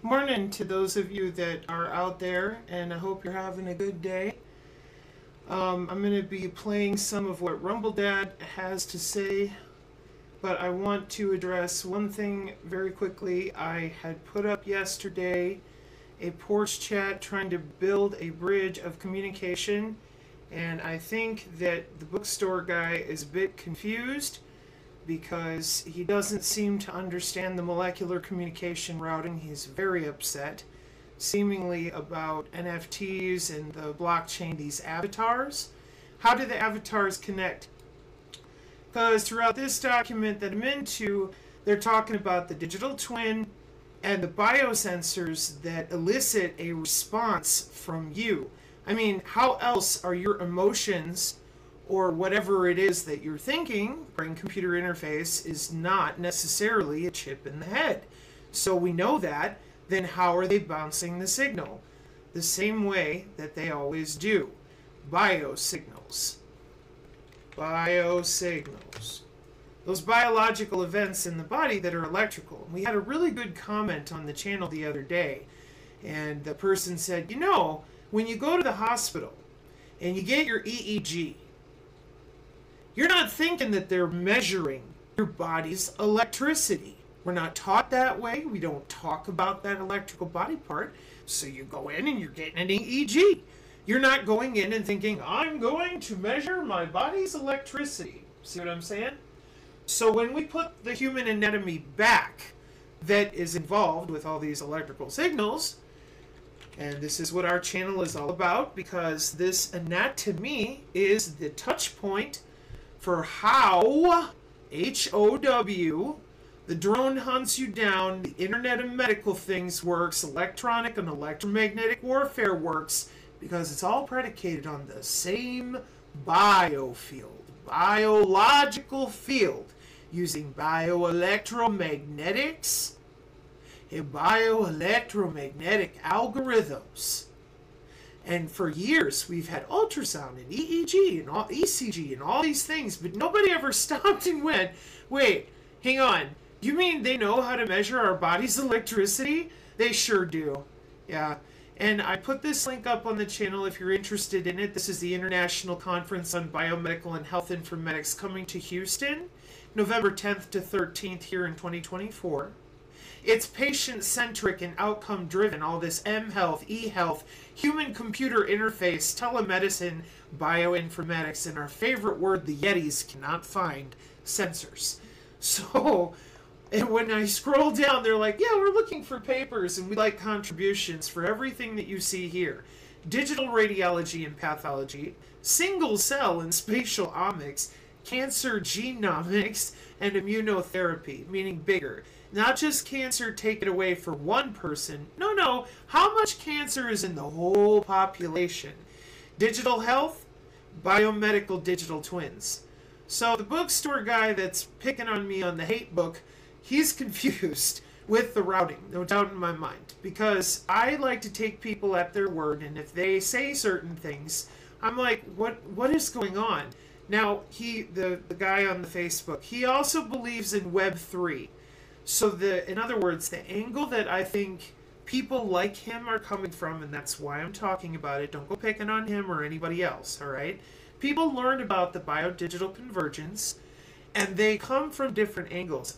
Morning to those of you that are out there, and I hope you're having a good day. I'm going to be playing some of what Rumble Dad has to say, but I want to address one thing very quickly. I had put up yesterday a porch chat trying to build a bridge of communication, and I think that the bookstore guy is a bit confused because he doesn't seem to understand the molecular communication routing. He's very upset, seemingly about NFTs and the blockchain, these avatars. How do the avatars connect? Because throughout this document that I'm into, they're talking about the digital twin and the biosensors that elicit a response from you. I mean, how else are your emotions or whatever it is that you're thinking, brain-computer interface, is not necessarily a chip in the head. So we know that, then how are they bouncing the signal? The same way that they always do. Biosignals. Biosignals. Those biological events in the body that are electrical. We had a really good comment on the channel the other day, and the person said, you know, when you go to the hospital and you get your EEG, you're not thinking that they're measuring your body's electricity. We're not taught that way. We don't talk about that electrical body part. So you go in and you're getting an EEG. You're not going in and thinking, I'm going to measure my body's electricity. See what I'm saying? So when we put the human anatomy back that is involved with all these electrical signals, and this is what our channel is all about, because this anatomy is the touch point for how HOW, the drone hunts you down, the Internet of Medical Things works, electronic and electromagnetic warfare works, because it's all predicated on the same biofield, biological field, using bioelectromagnetics and bioelectromagnetic algorithms. And for years, we've had ultrasound and EEG and all ECG and all these things, but nobody ever stopped and went, wait, hang on, you mean they know how to measure our body's electricity? They sure do. Yeah. And I put this link up on the channel if you're interested in it. This is the International Conference on Biomedical and Health Informatics coming to Houston, November 10th to 13th here in 2024. It's patient-centric and outcome-driven, all this M-health, E-health, human-computer interface, telemedicine, bioinformatics, and our favorite word the Yetis cannot find, sensors. So, and when I scroll down, they're like, yeah, we're looking for papers, and we like contributions for everything that you see here. Digital radiology and pathology, single-cell and spatial omics, cancer genomics, and immunotherapy, meaning bigger. Not just cancer, take it away for one person. No, how much cancer is in the whole population? Digital health, biomedical digital twins. So the bookstore guy that's picking on me on the hate book, he's confused with the routing, no doubt in my mind. Because I like to take people at their word, and if they say certain things, I'm like, what is going on? Now, the guy on the Facebook, he also believes in Web3. So in other words, the angle that I think people like him are coming from, and that's why I'm talking about it, don't go picking on him or anybody else, all right? People learn about the biodigital convergence, and they come from different angles.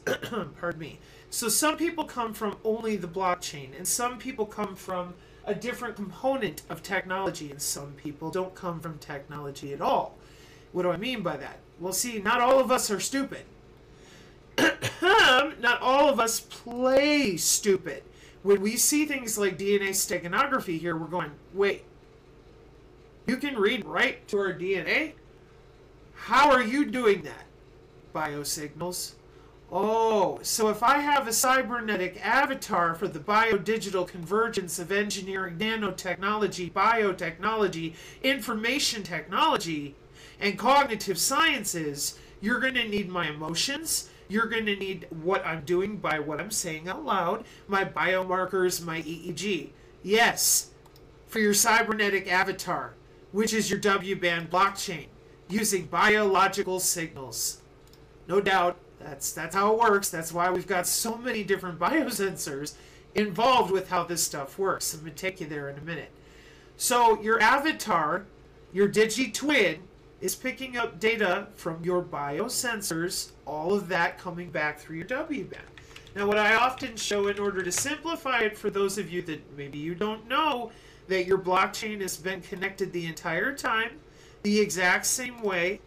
Pardon me. So some people come from only the blockchain, and some people come from a different component of technology, and some people don't come from technology at all. What do I mean by that? Well, see, not all of us are stupid. Not all of us play stupid. When we see things like DNA steganography here, we're going, wait, you can read right to our DNA? How are you doing that? Biosignals. Oh, so if I have a cybernetic avatar for the biodigital convergence of engineering, nanotechnology, biotechnology, information technology, and cognitive sciences, you're going to need my emotions. You're going to need what I'm doing by what I'm saying out loud, my biomarkers, my EEG. Yes, for your cybernetic avatar, which is your WBAN blockchain, using biological signals. No doubt, that's how it works. That's why we've got so many different biosensors involved with how this stuff works. I'm going to take you there in a minute. So your avatar, your digi-twin, is picking up data from your biosensors, all of that coming back through your WBAN. Now, what I often show, in order to simplify it for those of you that maybe you don't know, that your blockchain has been connected the entire time, the exact same way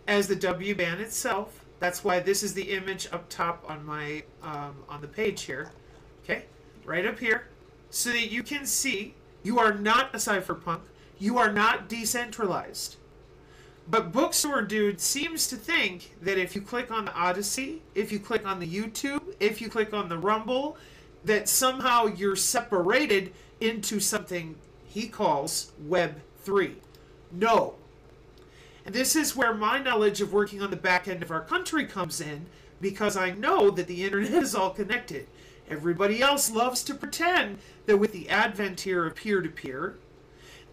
as the WBAN itself. That's why this is the image up top on my on the page here, okay, right up here, so that you can see you are not a cypherpunk, you are not decentralized. But Bookstore Dude seems to think that if you click on the Odyssey, if you click on the YouTube, if you click on the Rumble, that somehow you're separated into something he calls Web 3. No. And this is where my knowledge of working on the back end of our country comes in, because I know that the internet is all connected. Everybody else loves to pretend that with the advent here of peer-to-peer,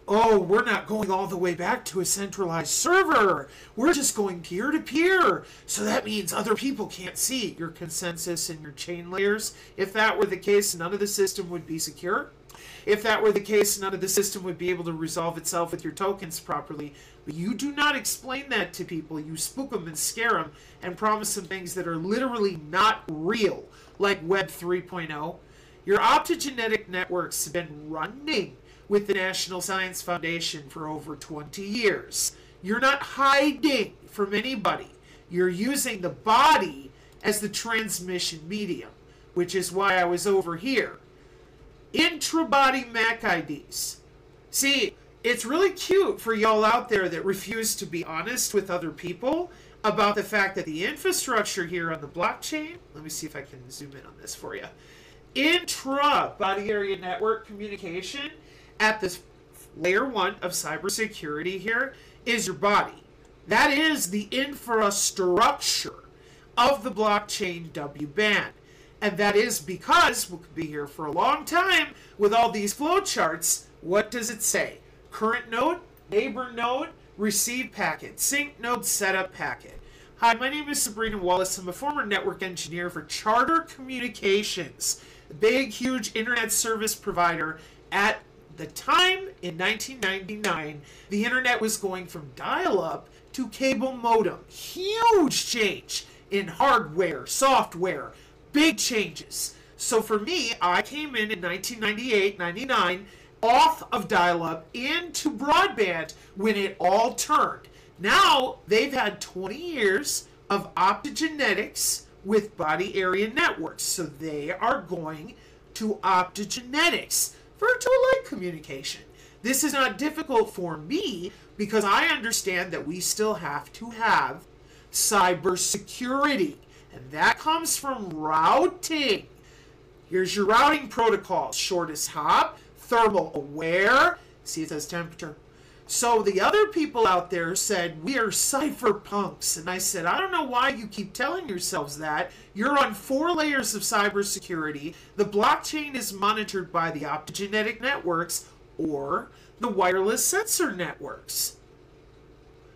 oh, we're not going all the way back to a centralized server. We're just going peer-to-peer. So that means other people can't see your consensus and your chain layers. If that were the case, none of the system would be secure. If that were the case, none of the system would be able to resolve itself with your tokens properly. But you do not explain that to people. You spook them and scare them and promise them things that are literally not real, like Web 3.0. Your optogenetic networks have been running with the National Science Foundation for over 20 years. You're not hiding from anybody. You're using the body as the transmission medium, which is why I was over here. Intra-body MAC IDs. See, it's really cute for y'all out there that refuse to be honest with other people about the fact that the infrastructure here on the blockchain, let me see if I can zoom in on this for you. Intra-body area network communication at this layer 1 of cybersecurity here is your body. That is the infrastructure of the blockchain WBAN. And that is because we'll be here for a long time with all these flowcharts. What does it say? Current node, neighbor node, receive packet, sync node, setup packet. Hi, my name is Sabrina Wallace. I'm a former network engineer for Charter Communications, a big, huge internet service provider. At the time, in 1999, the internet was going from dial-up to cable modem. Huge change in hardware, software, big changes. So for me, I came in 1998, 99, off of dial-up into broadband when it all turned. Now, they've had 20 years of optogenetics with body area networks. So they are going to optogenetics, virtual light communication. This is not difficult for me because I understand that we still have to have cybersecurity. And that comes from routing. Here's your routing protocol. Shortest hop, thermal aware. See, it says temperature. So the other people out there said, we are cypherpunks. And I said, I don't know why you keep telling yourselves that. You're on 4 layers of cybersecurity. The blockchain is monitored by the optogenetic networks or the wireless sensor networks.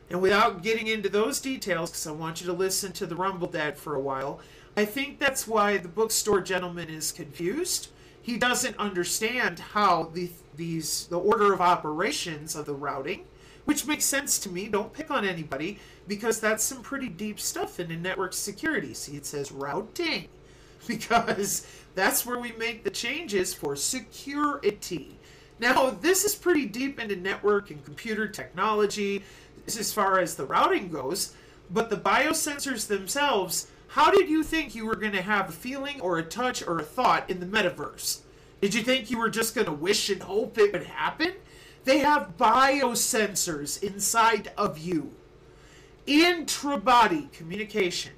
And without getting into those details, because I want you to listen to the Rumble Dad for a while, I think that's why the bookstore gentleman is confused. He doesn't understand how the order of operations of the routing, which makes sense to me. Don't pick on anybody, because that's some pretty deep stuff in network security. See, it says routing, because that's where we make the changes for security. Now, this is pretty deep into network and computer technology as far as the routing goes, but the biosensors themselves, how did you think you were going to have a feeling or a touch or a thought in the metaverse? Did you think you were just going to wish and hope it would happen? They have biosensors inside of you. Intra-body communication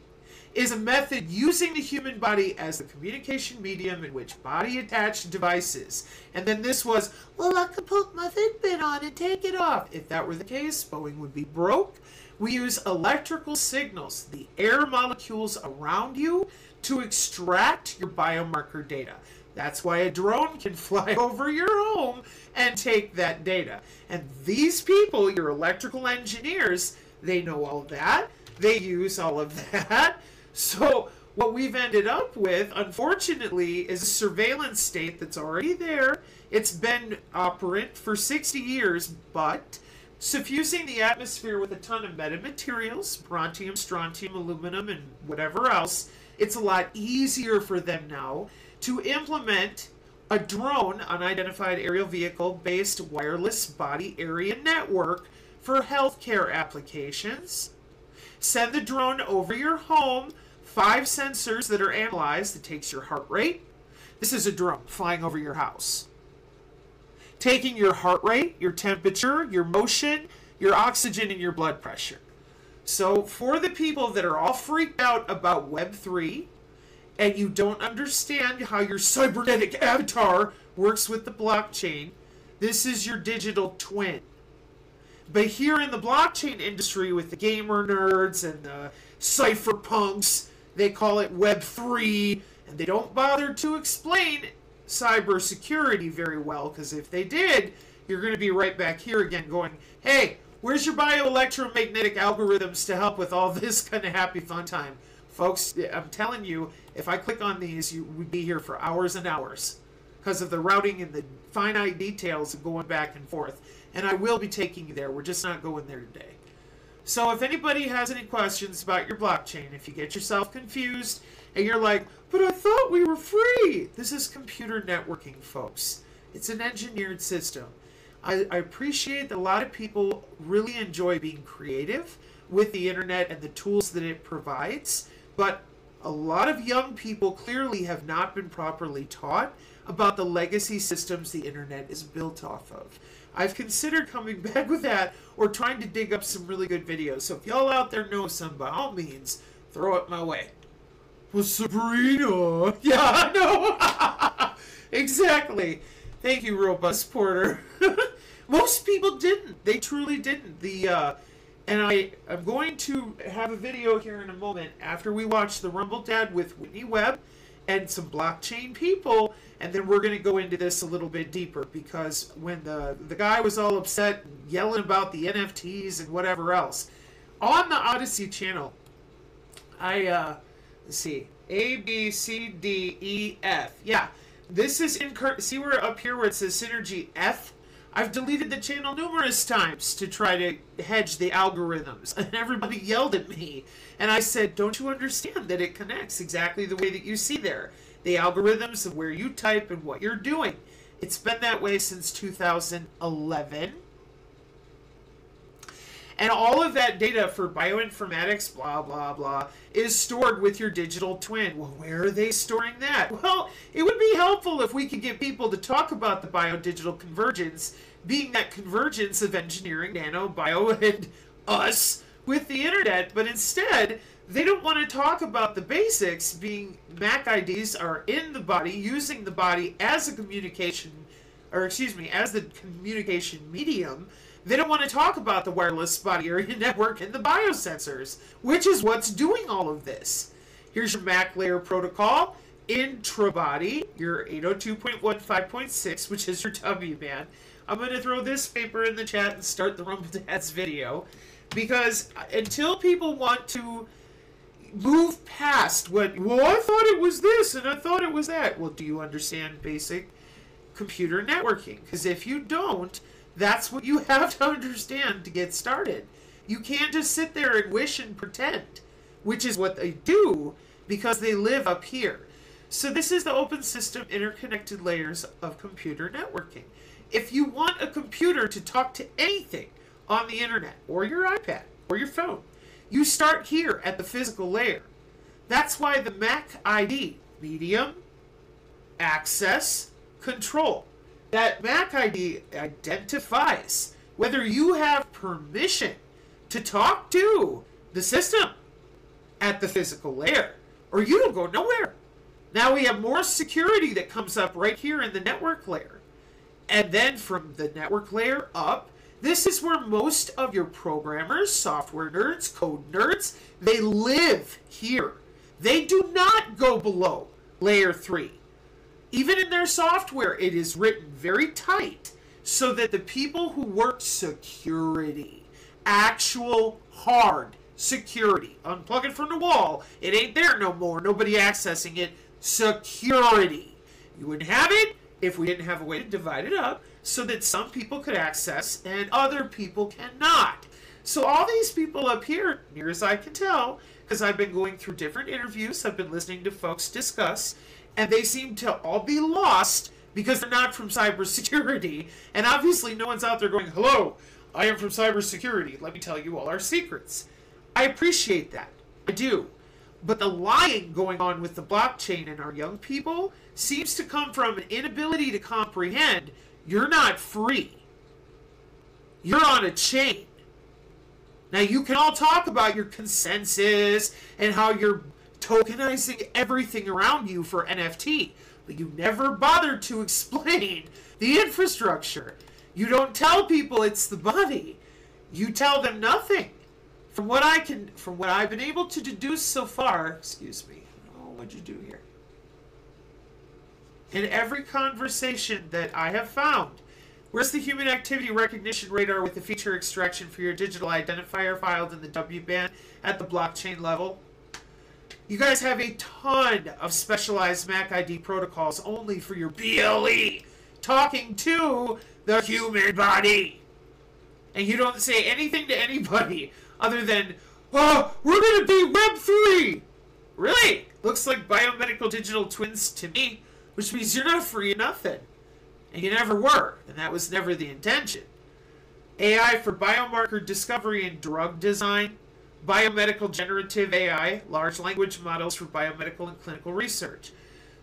is a method using the human body as the communication medium in which body-attached devices. And then this was, well, I could put my Fitbit on and take it off. If that were the case, Boeing would be broke. We use electrical signals, the air molecules around you, to extract your biomarker data. That's why a drone can fly over your home and take that data. And these people, your electrical engineers, they know all of that. They use all of that. So what we've ended up with, unfortunately, is a surveillance state that's already there. It's been operant for 60 years, but suffusing the atmosphere with a ton of metamaterials, brontium, strontium, aluminum, and whatever else, it's a lot easier for them now to implement a drone, unidentified aerial vehicle-based wireless body area network for healthcare applications. Send the drone over your home, 5 sensors that are analyzed. It takes your heart rate. This is a drone flying over your house. Taking your heart rate, your temperature, your motion, your oxygen, and your blood pressure. So for the people that are all freaked out about Web3 and you don't understand how your cybernetic avatar works with the blockchain, this is your digital twin. But here in the blockchain industry with the gamer nerds and the cypherpunks, they call it Web3, and they don't bother to explain cybersecurity very well, because if they did, you're going to be right back here again going, hey, where's your bioelectromagnetic algorithms to help with all this kind of happy fun time? Folks, I'm telling you, if I click on these, you would be here for hours and hours because of the routing and the finite details of going back and forth. And I will be taking you there. We're just not going there today. So if anybody has any questions about your blockchain, if you get yourself confused and you're like, but I thought we were free. This is computer networking, folks. It's an engineered system. I appreciate that a lot of people really enjoy being creative with the internet and the tools that it provides, but a lot of young people clearly have not been properly taught about the legacy systems the internet is built off of. I've considered coming back with that or trying to dig up some really good videos. So if y'all out there know some, by all means, throw it my way. Well, Sabrina. Yeah, I know. Exactly. Thank you, Robust Porter. Most people didn't. They truly didn't. And I'm going to have a video here in a moment after we watch the Rumble Dad with Whitney Webb and some blockchain people, and then we're going to go into this a little bit deeper, because when the guy was all upset yelling about the NFTs and whatever else on the Odyssey channel, let's see, A, B, C, D, E, F. Yeah, this is see where up here where it says Psinergy F? I've deleted the channel numerous times to try to hedge the algorithms, and everybody yelled at me. And I said, don't you understand that it connects exactly the way that you see there? The algorithms of where you type and what you're doing. It's been that way since 2011. And all of that data for bioinformatics, blah, blah, blah, is stored with your digital twin. Well, where are they storing that? Well, it would be helpful if we could get people to talk about the bio-digital convergence, being that convergence of engineering, nano, bio, and us with the internet. But instead, they don't want to talk about the basics, being MAC IDs are in the body, using the body as a communication, or excuse me, as the communication medium. They don't want to talk about the wireless body area network and the biosensors, which is what's doing all of this. Here's your MAC layer protocol, intra-body, your 802.15.6, which is your WBAN. I'm going to throw this paper in the chat and start the Rumble Dads video, because until people want to move past what, well, I thought it was this and I thought it was that. Well, do you understand basic computer networking? Because if you don't, that's what you have to understand to get started. You can't just sit there and wish and pretend, which is what they do because they live up here. So this is the open system interconnected layers of computer networking. If you want a computer to talk to anything on the internet or your iPad or your phone, you start here at the physical layer. That's why the MAC ID, medium, access, control. That MAC ID identifies whether you have permission to talk to the system at the physical layer, or you don't go nowhere. Now we have more security that comes up right here in the network layer. And then from the network layer up, this is where most of your programmers, software nerds, code nerds, they live here. They do not go below layer 3. Even in their software, it is written very tight so that the people who work security, actual hard security. Unplug it from the wall. It ain't there no more. Nobody accessing it. Security. You wouldn't have it if we didn't have a way to divide it up so that some people could access and other people cannot. So all these people up here, near as I can tell, because I've been going through different interviews, I've been listening to folks discuss, and they seem to all be lost because they're not from cybersecurity. And obviously no one's out there going, hello, I am from cybersecurity. Let me tell you all our secrets. I appreciate that. I do. But the lying going on with the blockchain and our young people seems to come from an inability to comprehend you're not free. You're on a chain. Now, you can all talk about your consensus and how you're tokenizing everything around you for NFT, but you never bothered to explain the infrastructure. You don't tell people it's the body. You tell them nothing. From what I've been able to deduce so far, excuse me, oh, what'd you do here? In every conversation that I have found, where's the human activity recognition radar with the feature extraction for your digital identifier filed in the WBAN at the blockchain level? You guys have a ton of specialized MAC ID protocols only for your BLE, talking to the human body. And you don't say anything to anybody other than, oh, we're going to be Web3. Really? Looks like biomedical digital twins to me, which means you're not free of nothing. And you never were, and that was never the intention. AI for biomarker discovery and drug design, biomedical generative AI, large language models for biomedical and clinical research.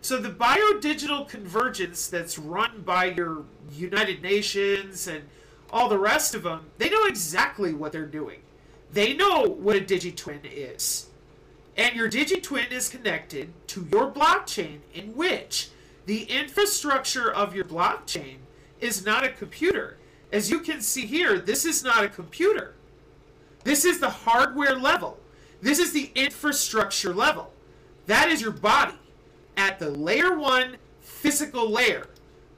So the biodigital convergence that's run by your United Nations and all the rest of them, they know exactly what they're doing. They know what a digitwin is. And your digitwin is connected to your blockchain, in which the infrastructure of your blockchain is not a computer. As you can see here, this is not a computer. This is the hardware level. This is the infrastructure level. That is your body at the layer 1 physical layer.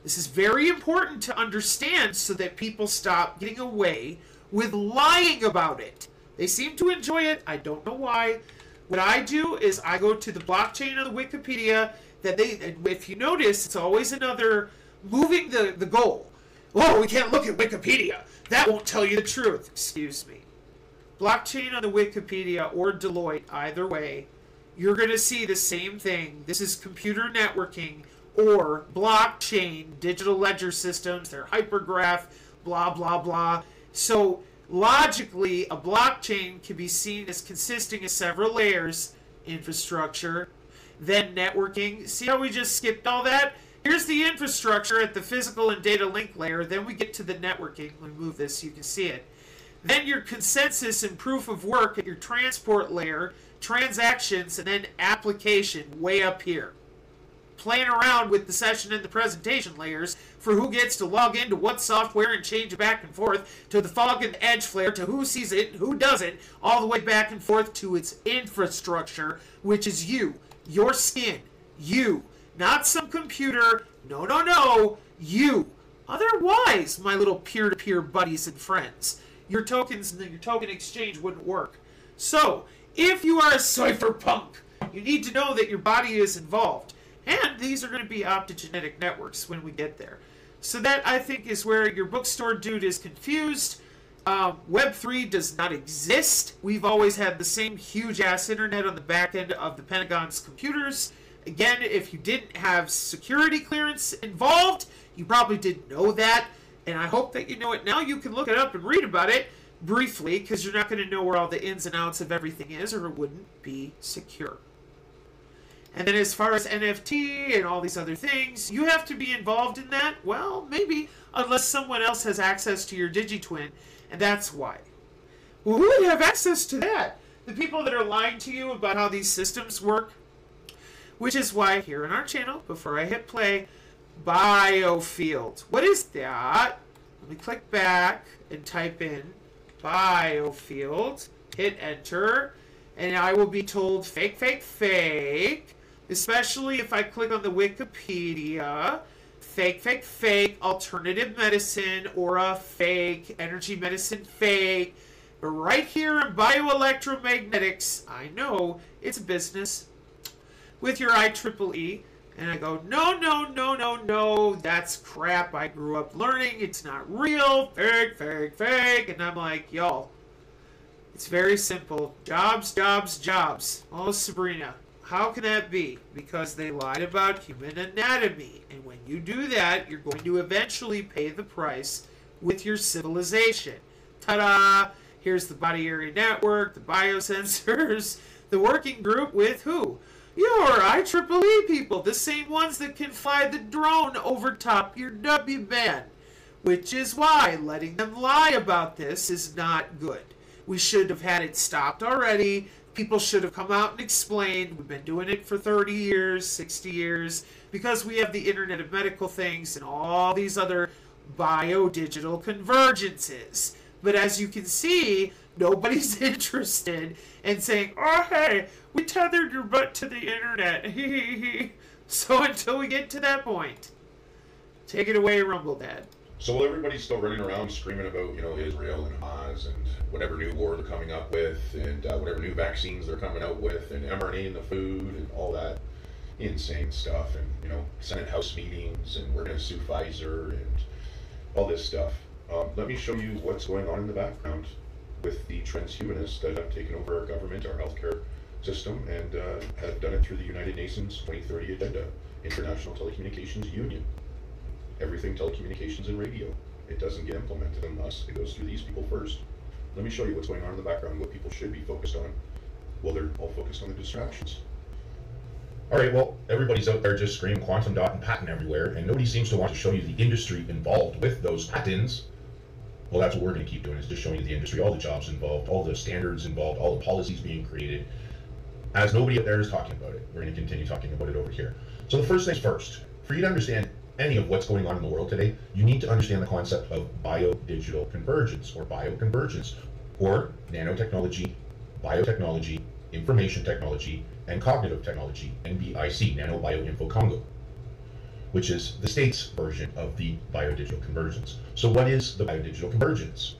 This is very important to understand so that people stop getting away with lying about it. They seem to enjoy it. I don't know why. What I do is I go to the blockchain of the Wikipedia. That if you notice, it's always another moving the goal. Oh, we can't look at Wikipedia. That won't tell you the truth. Excuse me. Blockchain on the Wikipedia or Deloitte, either way, you're going to see the same thing. This is computer networking or blockchain, digital ledger systems. They're hypergraph, blah, blah, blah. So logically, a blockchain can be seen as consisting of several layers: infrastructure, then networking. See how we just skipped all that? Here's the infrastructure at the physical and data link layer. Then we get to the networking. Let me move this so you can see it. Then your consensus and proof of work at your transport layer, transactions, and then application way up here. Playing around with the session and the presentation layers for who gets to log into what software and change it back and forth, to the fog and the edge flare, to who sees it and who doesn't, all the way back and forth to its infrastructure, which is you. Your skin. You. Not some computer. No, no, no. You. Otherwise, my little peer-to-peer buddies and friends, your tokens and your token exchange wouldn't work. So, if you are a cypherpunk, you need to know that your body is involved. And these are going to be optogenetic networks when we get there. So that, I think, is where your bookstore dude is confused. Web3 does not exist. We've always had the same huge-ass internet on the back end of the Pentagon's computers. Again, if you didn't have security clearance involved, you probably didn't know that. And I hope that you know it now. You can look it up and read about it briefly, because you're not going to know where all the ins and outs of everything is, or it wouldn't be secure. And then as far as NFT and all these other things, you have to be involved in that? Well, maybe, unless someone else has access to your digitwin, and that's why. Well, who would have access to that? The people that are lying to you about how these systems work? Which is why here on our channel, before I hit play, biofield. What is that? Let me click back and type in biofield, hit enter, and I will be told fake, fake, fake. Especially if I click on the Wikipedia, fake, fake, fake, alternative medicine, or a fake, energy medicine fake, But right here in bioelectromagnetics, I know it's a business with your IEEE. And I go, no, no, no, no, no, that's crap. I grew up learning. It's not real. Fake, fake, fake. And I'm like, y'all, it's very simple. Jobs, jobs, jobs. Oh, Sabrina, how can that be? Because they lied about human anatomy. And when you do that, you're going to eventually pay the price with your civilization. Ta-da! Here's the body area network, the biosensors, the working group with who? Your IEEE people, the same ones that can fly the drone over top your WBAN. Which is why letting them lie about this is not good. We should have had it stopped already. People should have come out and explained. We've been doing it for 30 years, 60 years, because we have the Internet of Medical Things and all these other bio-digital convergences. But as you can see, nobody's interested in saying, oh, hey, we tethered your butt to the internet. So until we get to that point, take it away, Rumble Dad. So while everybody's still running around screaming about, Israel and Hamas and whatever new war they're coming up with and whatever new vaccines they're coming out with and mRNA in the food and all that insane stuff and, Senate House meetings and we're going to sue Pfizer and all this stuff. Let me show you what's going on in the background with the transhumanists that have taken over our government, our healthcare system, and have done it through the United Nations 2030 Agenda, International Telecommunications Union. Everything telecommunications and radio. It doesn't get implemented on us. It goes through these people first. Let me show you what's going on in the background, what people should be focused on. Well, they're all focused on the distractions. All right, well, everybody's out there just screaming quantum dot and patent everywhere, and nobody seems to want to show you the industry involved with those patents. Well, that's what we're going to keep doing, is just showing you the industry, all the jobs involved, all the standards involved, all the policies being created. As nobody out there is talking about it, we're going to continue talking about it over here. So the first things first, for you to understand any of what's going on in the world today, you need to understand the concept of bio-digital convergence, or bioconvergence, or nanotechnology, biotechnology, information technology, and cognitive technology, NBIC, Nano-Bio-Info Congo, which is the state's version of the biodigital convergence. So what is the biodigital convergence?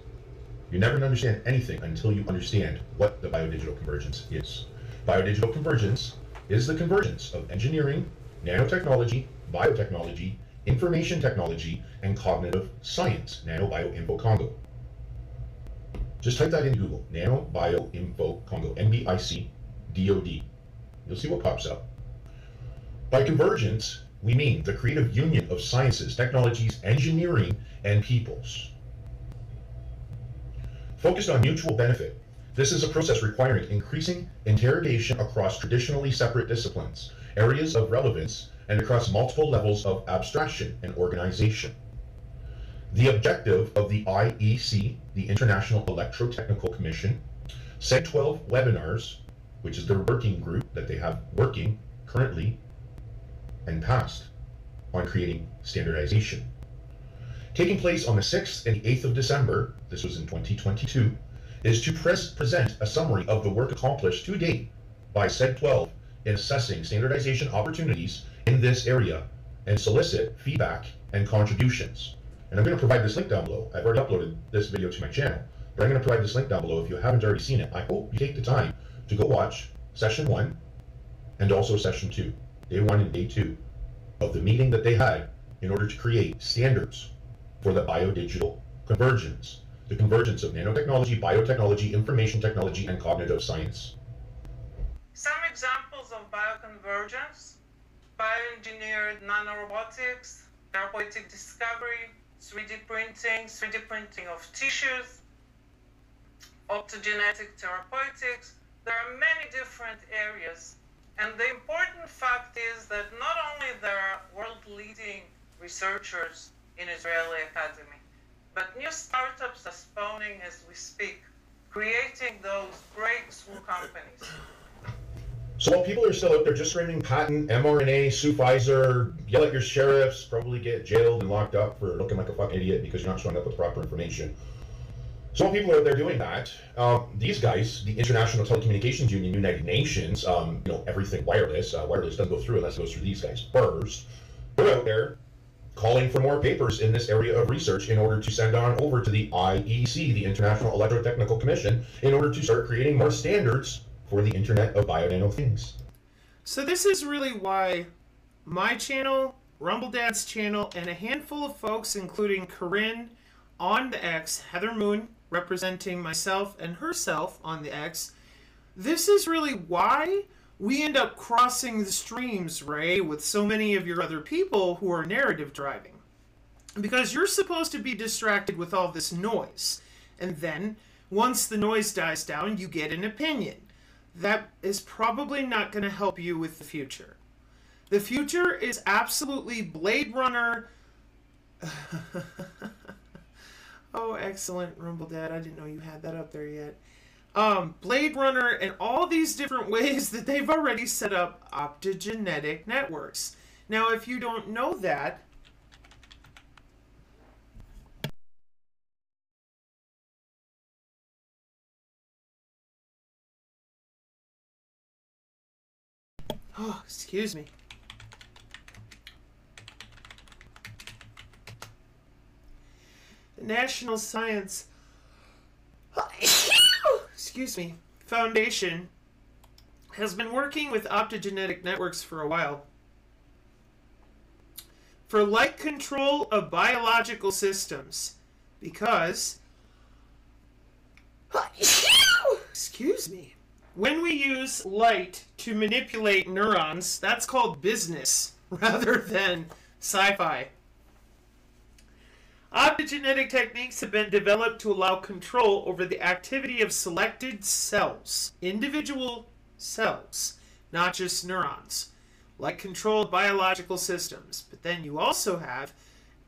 You're never going to understand anything until you understand what the biodigital convergence is. Biodigital convergence is the convergence of engineering, nanotechnology, biotechnology, information technology, and cognitive science, Nano-Bio-Info Congo. Just type that in Google, Nano-Bio-Info Congo, NBIC DOD. You'll see what pops up. By convergence, we mean the creative union of sciences, technologies, engineering, and peoples. Focused on mutual benefit, this is a process requiring increasing interrogation across traditionally separate disciplines, areas of relevance, and across multiple levels of abstraction and organization. The objective of the IEC, the International Electrotechnical Commission, said 12 webinars, which is their working group that they have working currently and past on creating standardization. Taking place on the 6th and the 8th of December, this was in 2022, is to present a summary of the work accomplished to date by said 12 in assessing standardization opportunities in this area and solicit feedback and contributions. And I'm going to provide this link down below. I've already uploaded this video to my channel, but I'm going to provide this link down below if you haven't already seen it. I hope you take the time to go watch session 1 and also session 2, day 1 and day 2 of the meeting that they had in order to create standards for the biodigital convergence, the convergence of nanotechnology, biotechnology, information technology, and cognitive science. Some examples of bioconvergence: bioengineered nanorobotics, therapeutic discovery, 3D printing of tissues, optogenetic therapeutics. There are many different areas. And the important fact is that not only there are world-leading researchers in Israeli academy, but new startups are spawning as we speak, creating those breakthrough companies. So while people are still out there just screaming patent, mRNA, sue Pfizer, yell at your sheriffs, probably get jailed and locked up for looking like a fucking idiot because you're not showing up with proper information. So while people are out there doing that, these guys, the International Telecommunications Union, United Nations, everything wireless, wireless doesn't go through unless it goes through these guys first. They're out there calling for more papers in this area of research in order to send on over to the IEC, the International Electrotechnical Commission, in order to start creating more standards for the Internet of Bio-Nano Things. So this is really why my channel, Rumble Dad's channel, and a handful of folks, including Corinne on the X, Heather Moon representing myself and herself on the X, this is really why we end up crossing the streams, Ray, with so many of your other people who are narrative driving. Because you're supposed to be distracted with all this noise. And then, once the noise dies down, you get an opinion. That is probably not going to help you with the future. The future is absolutely Blade Runner. Oh, excellent, Rumble Dad. I didn't know you had that up there yet. Blade Runner and all these different ways that they've already set up optogenetic networks. Now, if you don't know that, oh, excuse me. The National Science excuse me, Foundation has been working with optogenetic networks for a while for light control of biological systems because, excuse me, when we use light to manipulate neurons, that's called business rather than sci-fi. Optogenetic techniques have been developed to allow control over the activity of selected cells, individual cells, not just neurons, like controlled biological systems. But then you also have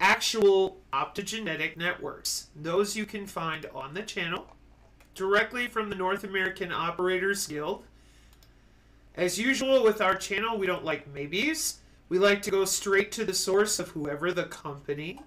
actual optogenetic networks. Those you can find on the channel, directly from the North American Operators Guild. As usual with our channel, we don't like maybes. We like to go straight to the source of whoever the company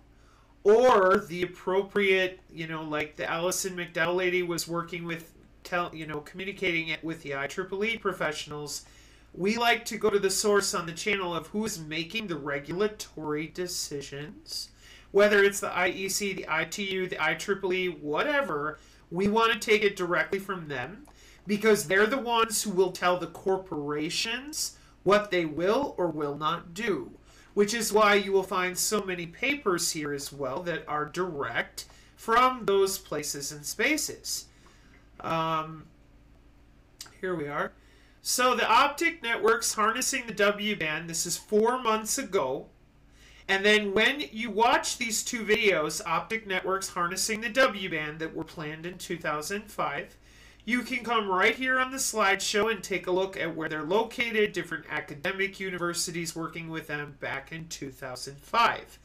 or the appropriate, like the Allison McDowell lady was working with, communicating it with the IEEE professionals. We like to go to the source on the channel of who's making the regulatory decisions. Whether it's the IEC, the ITU, the IEEE, whatever, we want to take it directly from them because they're the ones who will tell the corporations what they will or will not do. Which is why you will find so many papers here as well that are direct from those places and spaces. Here we are. So the optic networks harnessing the WBAN, this is 4 months ago. And then when you watch these two videos, optic networks harnessing the WBAN that were planned in 2005, you can come right here on the slideshow and take a look at where they're located, different academic universities working with them back in 2005.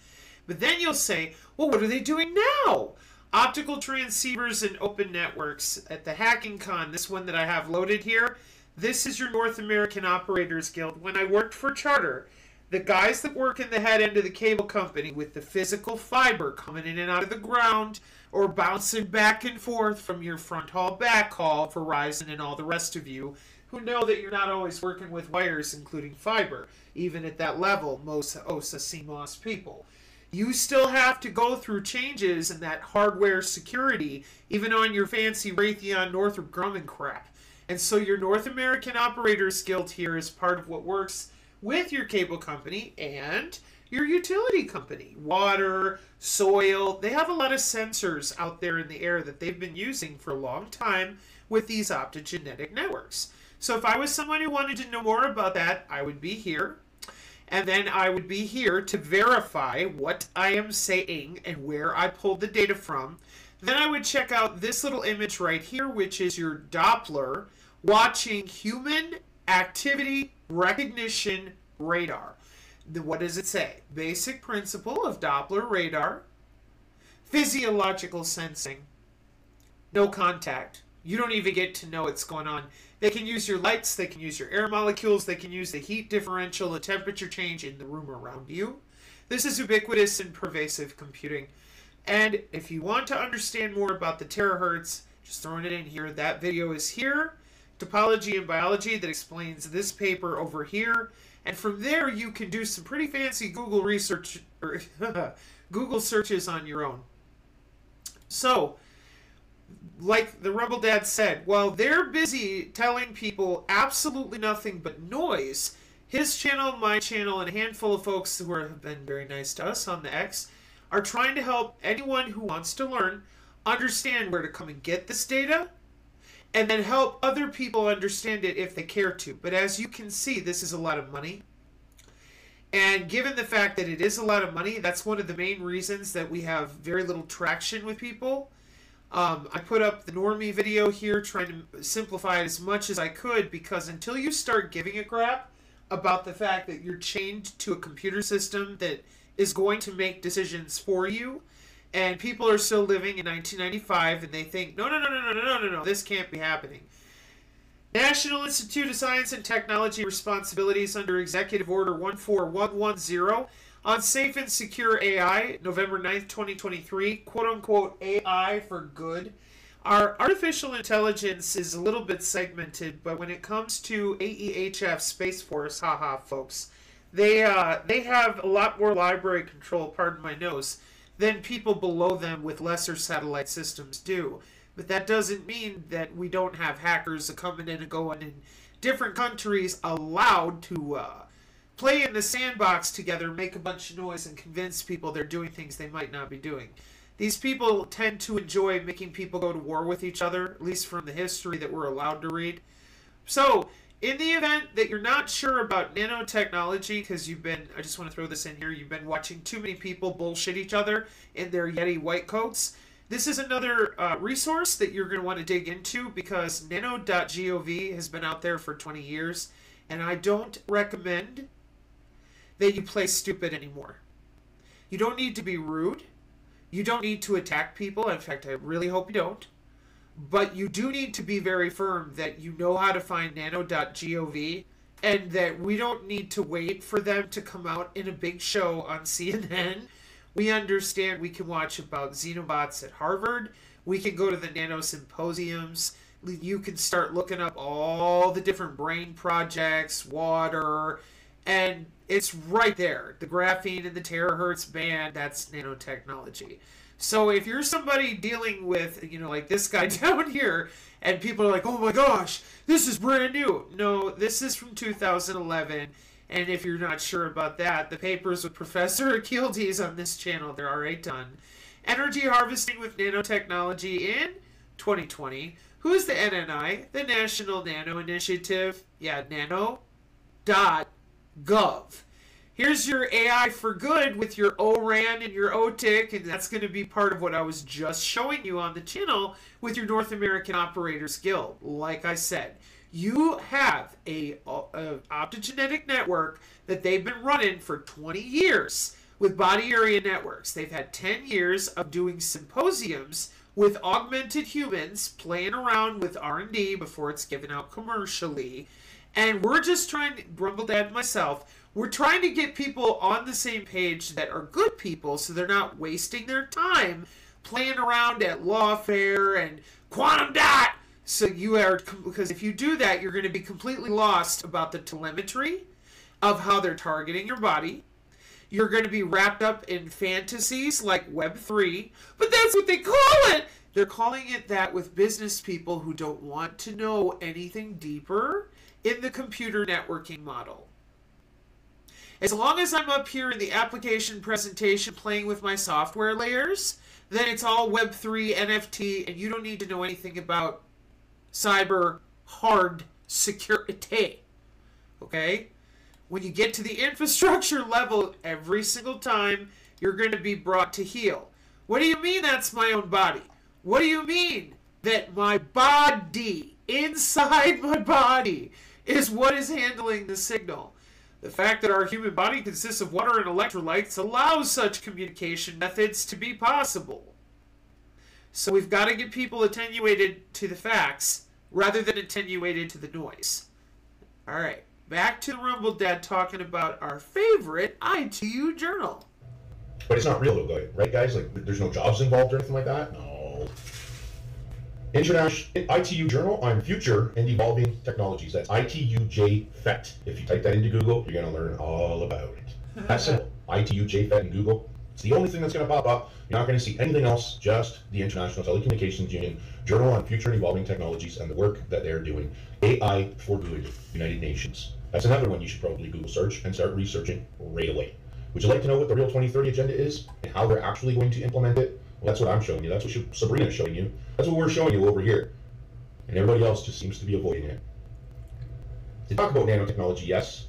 But then you'll say, well, what are they doing now? Optical transceivers and open networks at the Hacking Con, this one that I have loaded here, this is your North American Operators Guild. When I worked for Charter, the guys that work in the head end of the cable company with the physical fiber coming in and out of the ground, or bouncing back and forth from your front hall, back hall, Verizon and all the rest of you who know that you're not always working with wires, including fiber, even at that level, most OSA CMOS people. You still have to go through changes in that hardware security, even on your fancy Raytheon Northrop Grumman crap. And so your North American Operators Guild here is part of what works with your cable company and your utility company. Water, soil, they have a lot of sensors out there in the air that they've been using for a long time with these optogenetic networks. So if I was someone who wanted to know more about that, I would be here. And then I would be here to verify what I am saying and where I pulled the data from. Then I would check out this little image right here, which is your Doppler watching human activity recognition radar. What does it say? Basic principle of Doppler radar. Physiological sensing. No contact. You don't even get to know what's going on. They can use your lights, they can use your air molecules, they can use the heat differential, the temperature change in the room around you. This is ubiquitous and pervasive computing. And if you want to understand more about the terahertz, just throwing it in here, that video is here. Topology and biology that explains this paper over here. And from there, you can do some pretty fancy Google research or Google searches on your own. So, like the Rebel Dad said, while they're busy telling people absolutely nothing but noise, his channel, my channel, and a handful of folks who have been very nice to us on the X are trying to help anyone who wants to learn understand where to come and get this data, and then help other people understand it if they care to. But as you can see, this is a lot of money. And given the fact that it is a lot of money, that's one of the main reasons that we have very little traction with people. I put up the normie video here trying to simplify it as much as I could, because until you start giving a crap about the fact that you're chained to a computer system that is going to make decisions for you, and people are still living in 1995 and they think, no, this can't be happening. National Institute of Science and Technology Responsibilities under Executive Order 14110 on Safe and Secure AI, November 9th, 2023, quote-unquote AI for good. Our artificial intelligence is a little bit segmented, but when it comes to AEHF Space Force, haha, folks, they have a lot more library control, pardon my nose, than people below them with lesser satellite systems do. But that doesn't mean that we don't have hackers coming in and going in different countries allowed to play in the sandbox together, make a bunch of noise, and convince people they're doing things they might not be doing. These people tend to enjoy making people go to war with each other, at least from the history that we're allowed to read. So, in the event that you're not sure about nanotechnology, because I just want to throw this in here, you've been watching too many people bullshit each other in their Yeti white coats, this is another resource that you're going to want to dig into, because nano.gov has been out there for 20 years, and I don't recommend that you play stupid anymore. You don't need to be rude. You don't need to attack people. In fact, I really hope you don't. But you do need to be very firm that you know how to find nano.gov, and that we don't need to wait for them to come out in a big show on CNN. We understand we can watch about xenobots at Harvard. We can go to the nano symposiums. You can start looking up all the different brain projects, water, and it's right there. The graphene and the terahertz band, that's nanotechnology. So if you're somebody dealing with, like this guy down here, and people are like, oh my gosh, this is brand new. No, this is from 2011. And if you're not sure about that, the papers with Professor Akildes on this channel, they're already done. Energy harvesting with nanotechnology in 2020. Who's the NNI? The National Nano Initiative. Yeah, nano.gov. Here's your AI for good with your ORAN and your OTIC, and that's going to be part of what I was just showing you on the channel with your North American Operators Guild. Like I said, you have a optogenetic network that they've been running for 20 years with body area networks. They've had 10 years of doing symposiums with augmented humans, playing around with R&D before it's given out commercially. And we're just trying to, Rumble Dad and myself, we're trying to get people on the same page that are good people, so they're not wasting their time playing around at lawfare and quantum dot. So you are, because if you do that, you're going to be completely lost about the telemetry of how they're targeting your body. You're going to be wrapped up in fantasies like Web3, but that's what they call it. They're calling it that with business people who don't want to know anything deeper in the computer networking model. As long as I'm up here in the application presentation playing with my software layers, then it's all Web3, NFT, and you don't need to know anything about cyber hard security. Okay? When you get to the infrastructure level, every single time you're going to be brought to heel. What do you mean that's my own body? What do you mean that my body, inside my body, is what is handling the signal? The fact that our human body consists of water and electrolytes allows such communication methods to be possible. So we've got to get people attenuated to the facts rather than attenuated to the noise. All right, back to the Rumble Dad talking about our favorite ITU journal. But it's not real though, right guys? Like, there's no jobs involved or anything like that? No. International ITU Journal on Future and Evolving Technologies. That's ITUJ-FET. If you type that into Google, you're going to learn all about it. That's simple. ITUJ-FET in Google. It's the only thing that's going to pop up. You're not going to see anything else, just the International Telecommunications Union Journal on Future and Evolving Technologies and the work that they're doing. AI for Good, United Nations. That's another one you should probably Google search and start researching right away. Would you like to know what the real 2030 agenda is and how they're actually going to implement it? Well, that's what I'm showing you. That's what Sabrina is showing you. That's what we're showing you over here. And everybody else just seems to be avoiding it. They talk about nanotechnology, yes.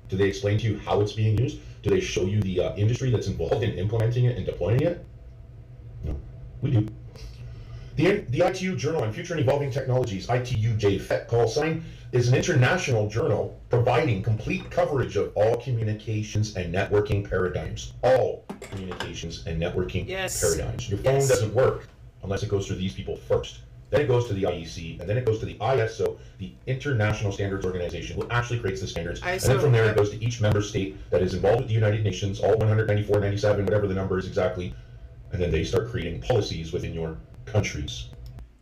Do they explain to you how it's being used? Do they show you the industry that's involved in implementing it and deploying it? No, we do. The ITU Journal on Future and Evolving Technologies, ITUJ-FET call sign, is an international journal providing complete coverage of all communications and networking paradigms. All communications and networking paradigms. Your phone doesn't work unless it goes through these people first. Then it goes to the IEC, and then it goes to the ISO, the International Standards Organization, who actually creates the standards. ISO, and then from there it goes to each member state that is involved with the United Nations, all 194, 97, whatever the number is exactly, and then they start creating policies within your countries.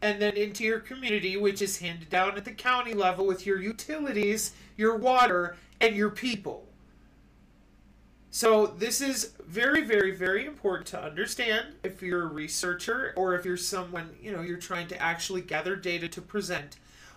And then into your community, which is handed down at the county level with your utilities, your water, and your people. So this is very, very, very important to understand if you're a researcher or if you're someone, you're trying to actually gather data to present,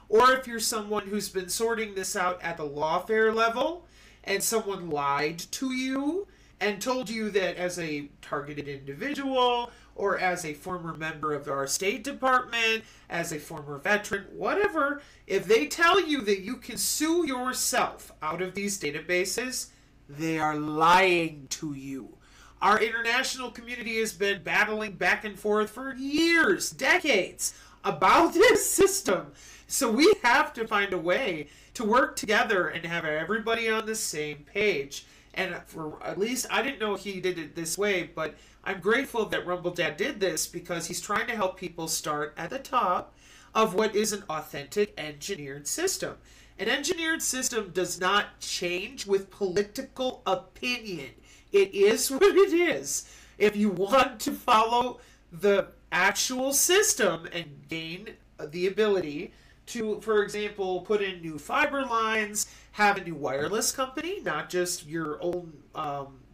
or if you're someone who's been sorting this out at the lawfare level and someone lied to you and told you that as a targeted individual or as a former member of our State Department, as a former veteran, whatever, if they tell you that you can sue yourself out of these databases, they are lying to you. Our international community has been battling back and forth for years, decades, about this system. So we have to find a way to work together and have everybody on the same page. And for at least, I didn't know he did it this way, but I'm grateful that Rumble Dad did this because he's trying to help people start at the top of what is an authentic engineered system. An engineered system does not change with political opinion. It is what it is. If you want to follow the actual system and gain the ability to, for example, put in new fiber lines, have a new wireless company, not just your own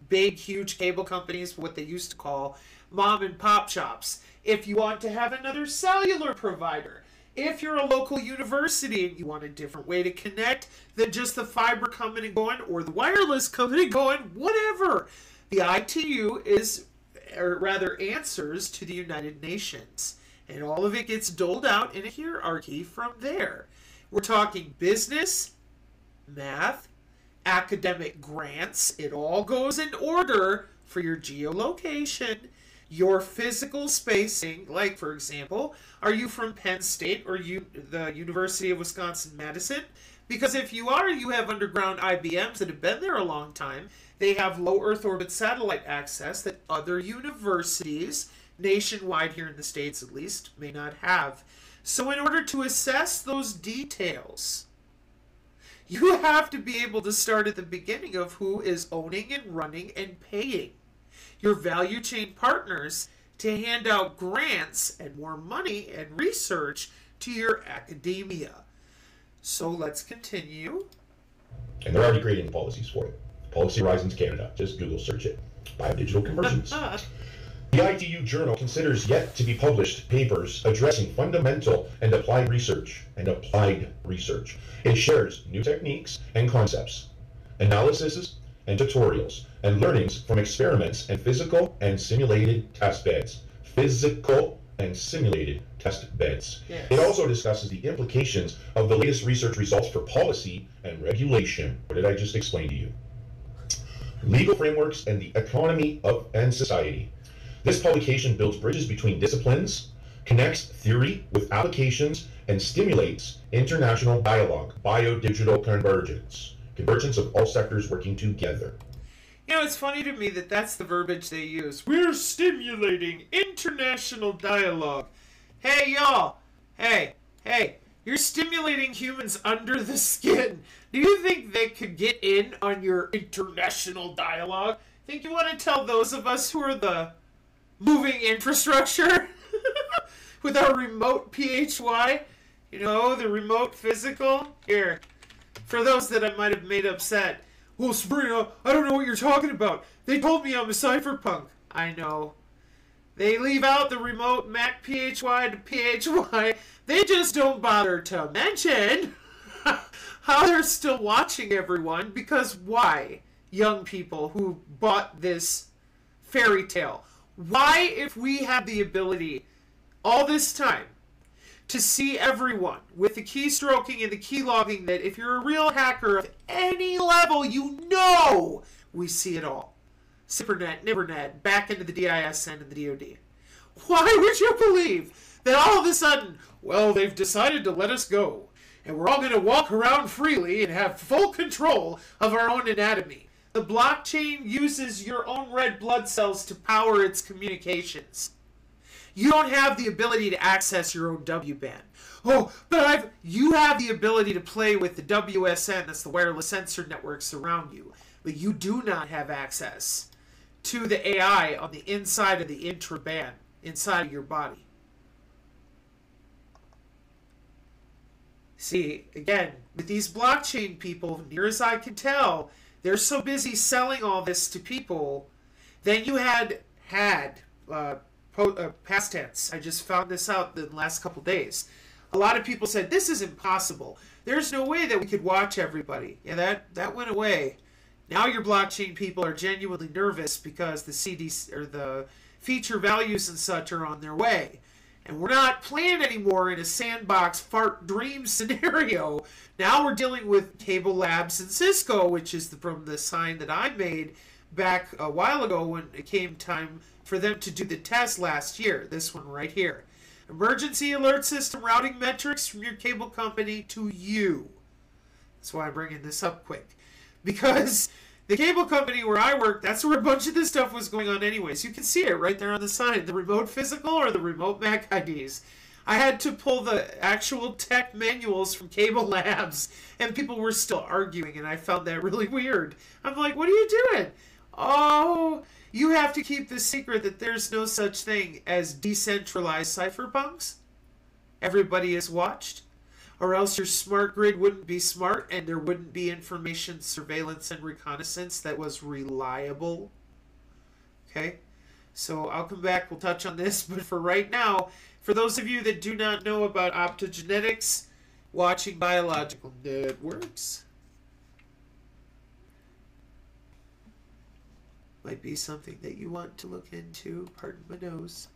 big, huge cable companies, what they used to call mom and pop shops. If you want to have another cellular provider, if you're a local university and you want a different way to connect than just the fiber coming and going or the wireless coming and going, whatever. The ITU is, or rather answers to the United Nations. And all of it gets doled out in a hierarchy from there. We're talking business, math, academic grants. It all goes in order for your geolocation, your physical spacing. Like, for example, are you from Penn State or the University of Wisconsin-Madison? Because if you are, you have underground IBMs that have been there a long time. They have low Earth orbit satellite access that other universities, nationwide here in the States at least, may not have. So in order to assess those details, you have to be able to start at the beginning of who is owning and running and paying your value chain partners to hand out grants and more money and research to your academia. So let's continue. And they're already creating policies for it. Policy Horizons Canada. Just Google search it. Biodigital conversions. The ITU Journal considers yet to be published papers addressing fundamental and applied research. It shares new techniques and concepts, analyses and tutorials, and learnings from experiments and physical and simulated test beds. Yes. It also discusses the implications of the latest research results for policy and regulation. What did I just explain to you? Legal frameworks and the economy and society. This publication builds bridges between disciplines, connects theory with applications, and stimulates international dialogue, biodigital convergence of all sectors working together. It's funny to me that that's the verbiage they use. We're stimulating international dialogue. Hey, y'all. Hey, you're stimulating humans under the skin. Do you think they could get in on your international dialogue? Think you want to tell those of us who are the moving infrastructure? with our remote PHY, you know, the remote physical. Here, for those that I might have made upset. Well, Sabrina, I don't know what you're talking about. They told me I'm a cypherpunk. I know. They leave out the remote Mac PHY to PHY. They just don't bother to mention how they're still watching everyone, because why? Young people who bought this fairy tale. Why, if we had the ability all this time to see everyone with the keystroking and the keylogging, that if you're a real hacker of any level, you know we see it all. Cybernet, Nibbernet, back into the DISN and the DoD. Why would you believe that all of a sudden, well, they've decided to let us go, and we're all going to walk around freely and have full control of our own anatomy? The blockchain uses your own red blood cells to power its communications. You don't have the ability to access your own WBAN. Oh, but you have the ability to play with the WSN, that's the wireless sensor networks around you, but you do not have access to the AI on the inside of the intraband, inside of your body. See, again, with these blockchain people, near as I can tell, they're so busy selling all this to people. Then you had past tense. I just found this out in the last couple days. A lot of people said, this is impossible. There's no way that we could watch everybody. Yeah, that went away. Now your blockchain people are genuinely nervous because the CDs or the feature values and such are on their way. And we're not playing anymore in a sandbox fart dream scenario. Now we're dealing with Cable Labs and Cisco, which is from the sign that I made back a while ago when it came time for them to do the test last year. This one right here. Emergency alert system routing metrics from your cable company to you. That's why I'm bringing this up quick. Because the cable company where I work, that's where a bunch of this stuff was going on anyways. You can see it right there on the sign. The remote physical or the remote MAC IDs. I had to pull the actual tech manuals from Cable Labs, and people were still arguing, and I found that really weird. I'm like, what are you doing? Oh, you have to keep the secret that there's no such thing as decentralized cypherpunks. Everybody is watched. Or else your smart grid wouldn't be smart and there wouldn't be information surveillance and reconnaissance that was reliable. Okay? So I'll come back, we'll touch on this, but for right now, for those of you that do not know about optogenetics, watching biological networks might be something that you want to look into. Pardon my nose.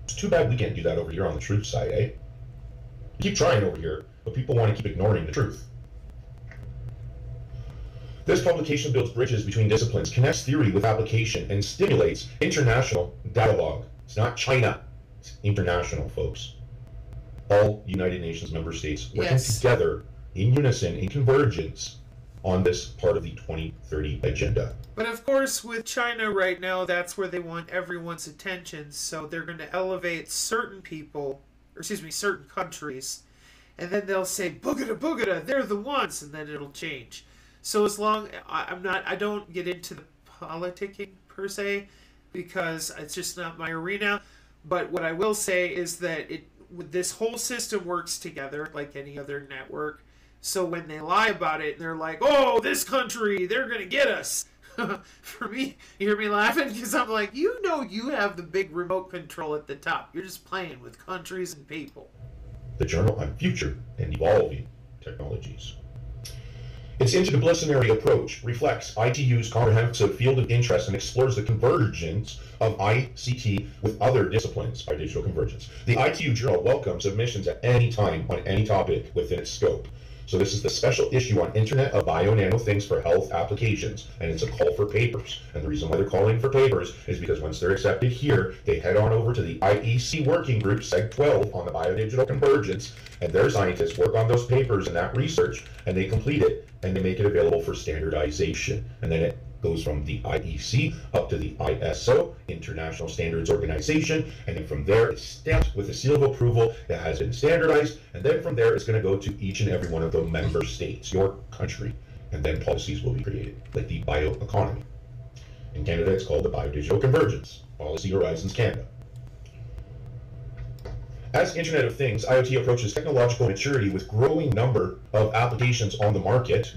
It's too bad we can't do that over here on the truth side, eh? Keep trying over here, but people want to keep ignoring the truth. This publication builds bridges between disciplines, connects theory with application, and stimulates international dialogue. It's not China, it's international, folks. All United Nations member states working together in unison, in convergence, on this part of the 2030 agenda. But of course, with China right now, that's where they want everyone's attention, so they're going to elevate certain people, or excuse me, certain countries, and then they'll say, boogada, boogada, they're the ones, and then it'll change. So as long, I don't get into the politicking per se, because it's just not my arena, but what I will say is that this whole system works together like any other network. So when they lie about it, they're like, oh, this country, they're going to get us. For me, you hear me laughing? Because I'm like, you know you have the big remote control at the top. You're just playing with countries and people. The Journal on Future and Evolving Technologies. Its interdisciplinary approach reflects ITU's comprehensive field of interest and explores the convergence of ICT with other disciplines by digital convergence. The ITU Journal welcomes submissions at any time on any topic within its scope. So this is the special issue on Internet of Bio Nano Things for Health Applications, and it's a call for papers. And the reason why they're calling for papers is because once they're accepted here, they head on over to the IEC Working Group, Seg 12, on the biodigital convergence, and their scientists work on those papers and that research, and they complete it, and they make it available for standardization. And then it goes from the IEC up to the ISO, International Standards Organization, and then from there it's stamped with a seal of approval that has been standardized, and then from there it's going to go to each and every one of the member states, your country, and then policies will be created, like the bioeconomy. In Canada it's called the Biodigital Convergence, Policy Horizons Canada. As Internet of Things, IoT approaches technological maturity with growing number of applications on the market,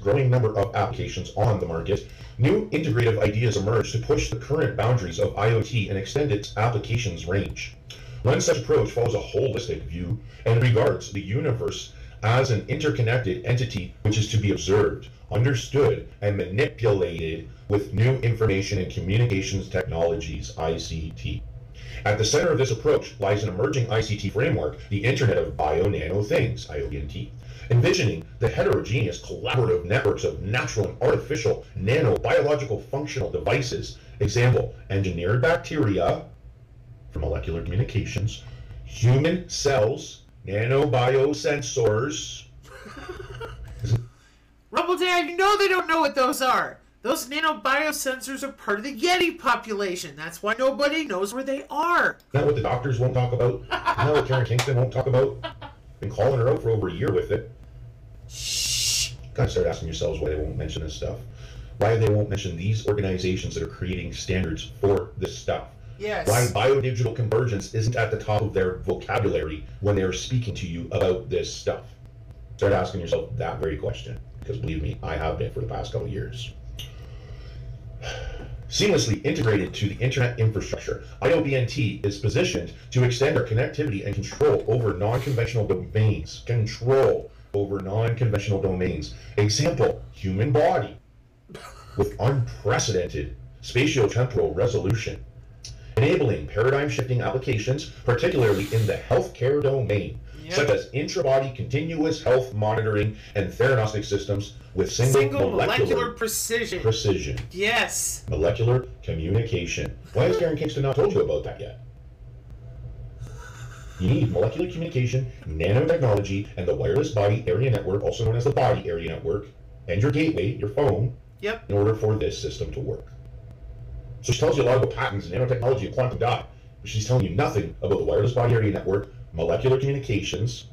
new integrative ideas emerge to push the current boundaries of IoT and extend its applications range. One such approach follows a holistic view and regards the universe as an interconnected entity which is to be observed, understood, and manipulated with new information and communications technologies, ICT. At the center of this approach lies an emerging ICT framework, the Internet of Bio-Nano Things, IoT, envisioning the heterogeneous collaborative networks of natural and artificial nanobiological functional devices. Example, engineered bacteria for molecular communications, human cells, nanobiosensors. Rumble Dad, you know they don't know what those are. Those nanobiosensors are part of the Yeti population. That's why nobody knows where they are. Isn't that what the doctors won't talk about? Isn't that what Karen Kingston won't talk about? Been calling her out for over a year with it. Shh. Gotta start asking yourselves why they won't mention this stuff. Why they won't mention these organizations that are creating standards for this stuff. Yes. Why biodigital convergence isn't at the top of their vocabulary when they're speaking to you about this stuff. Start asking yourself that very question. Because believe me, I have been for the past couple of years. Seamlessly integrated to the internet infrastructure, IOBNT is positioned to extend our connectivity and control over non-conventional domains. Example, human body with unprecedented spatio-temporal resolution, enabling paradigm-shifting applications, particularly in the healthcare domain, such as intra-body continuous health monitoring and theranostic systems with single molecular precision. Yes. Molecular communication. Why has Karen Kingston not told you about that yet? You need molecular communication, nanotechnology, and the wireless body area network, also known as the body area network, and your gateway, your phone, Yep. in order for this system to work. So she tells you a lot about patents and nanotechnology and quantum dot, but she's telling you nothing about the wireless body area network, molecular communications,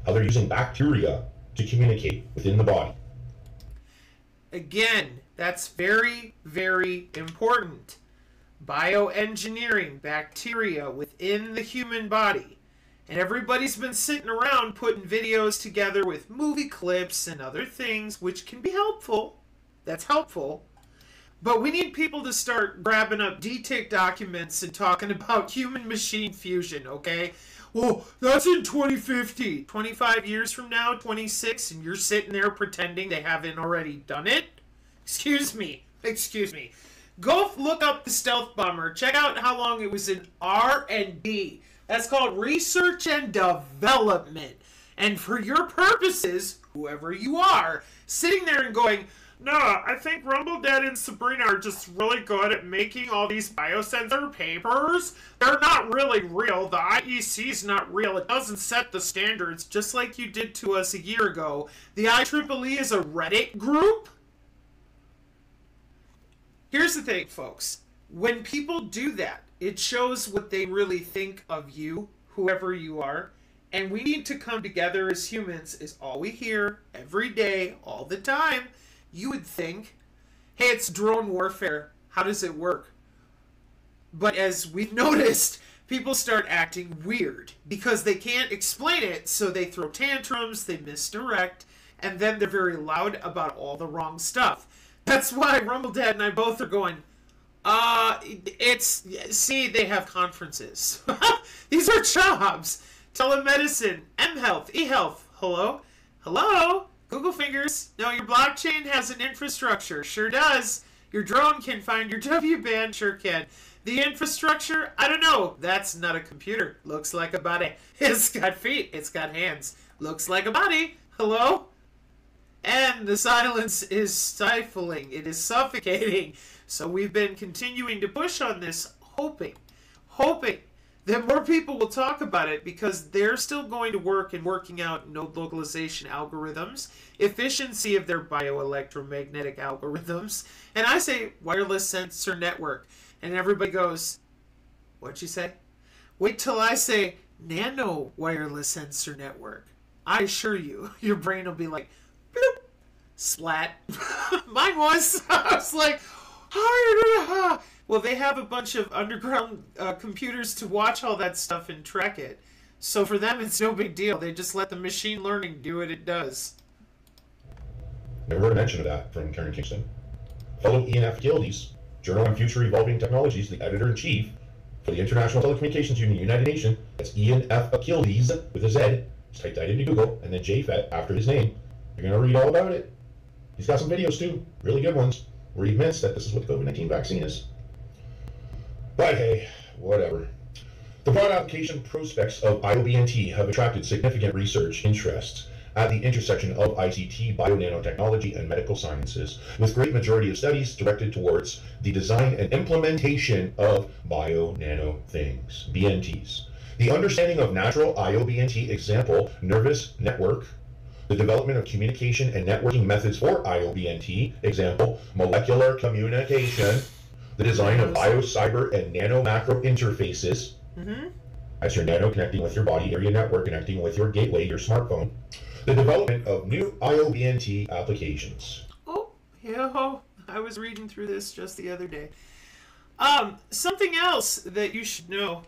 how they're using bacteria to communicate within the body. Again, that's very, very important. Bioengineering bacteria within the human body. And everybody's been sitting around putting videos together with movie clips and other things, which can be helpful. That's helpful. But we need people to start grabbing up DTIC documents and talking about human-machine fusion, okay? Well, that's in 2050. 25 years from now, 26, and you're sitting there pretending they haven't already done it? Excuse me. Go look up the stealth bomber. Check out how long it was in R&D. That's called research and development. And for your purposes, whoever you are, sitting there and going, no, I think Rumble Dad and Sabrina are just really good at making all these biosensor papers. They're not really real. The IEC's not real. It doesn't set the standards, just like you did to us a year ago. The IEEE is a Reddit group. Here's the thing, folks. When people do that, it shows what they really think of you, whoever you are. And we need to come together as humans, is all we hear every day, all the time. You would think, hey, it's drone warfare. How does it work? But as we've noticed, people start acting weird because they can't explain it, so they throw tantrums, they misdirect, and then they're very loud about all the wrong stuff. That's why Rumble Dad and I both are going, see, they have conferences. These are jobs. Telemedicine, mHealth, eHealth, hello? Google fingers. No, your blockchain has an infrastructure. Sure does. Your drone can find your WBAN. Sure can. The infrastructure? I don't know. That's not a computer. Looks like a body. It's got feet. It's got hands. Looks like a body. Hello? And the silence is stifling. It is suffocating. So we've been continuing to push on this, hoping that more people will talk about it because they're still going to work and working out node localization algorithms, efficiency of their bioelectromagnetic algorithms, and I say wireless sensor network. And everybody goes, what'd you say? Wait till I say nano wireless sensor network. I assure you, your brain will be like, bloop, splat. Mine was. I was like, well, they have a bunch of underground computers to watch all that stuff and track it. So for them, it's no big deal. They just let the machine learning do what it does. Never heard a mention of that from Karen Kingston. Fellow Ian F. Gillies, Journal on Future Evolving Technologies, the editor-in-chief for the International Telecommunications Union, United Nations. That's Ian F. Achilles with a Z. Just type that into Google, and then JFET after his name. You're going to read all about it. He's got some videos too, really good ones, where he admits that this is what the COVID-19 vaccine is. But hey, whatever. The broad application prospects of IOBNT have attracted significant research interest at the intersection of ICT, bio-nanotechnology, and medical sciences, with great majority of studies directed towards the design and implementation of bio-nano things, BNTs. The understanding of natural IOBNT, example, nervous network, the development of communication and networking methods for IOBNT, example, molecular communication, the design of bio-cyber and nano-macro interfaces, that's your nano connecting with your body area network, connecting with your gateway, your smartphone, the development of new IOBNT applications. Oh, yeah, I was reading through this just the other day. Something else that you should know.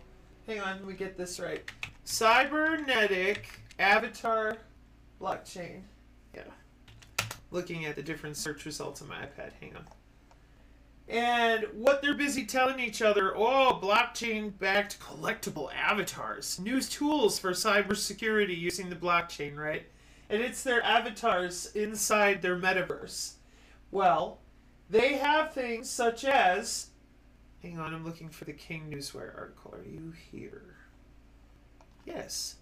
Hang on, let me get this right. Cybernetic avatar blockchain. Yeah. Looking at the different search results on my iPad. Hang on. And what they're busy telling each other, oh, blockchain-backed collectible avatars. New tools for cybersecurity using the blockchain, right? And it's their avatars inside their metaverse. Well, they have things such as... Hang on, I'm looking for the King Newswire article. Are you here? Yes.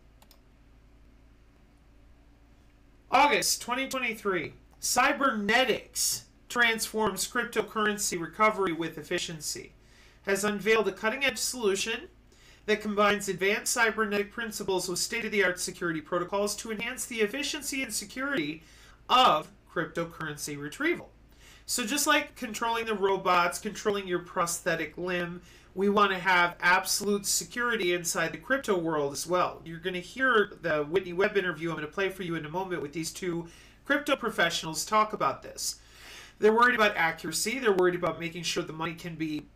August 2023. Cybernetics transforms cryptocurrency recovery with efficiency. Has unveiled a cutting-edge solution that combines advanced cybernetic principles with state-of-the-art security protocols to enhance the efficiency and security of cryptocurrency retrieval. So just like controlling the robots, controlling your prosthetic limb, we want to have absolute security inside the crypto world as well. You're going to hear the Whitney Webb interview I'm going to play for you in a moment with these two crypto professionals talk about this. They're worried about accuracy. They're worried about making sure the money can be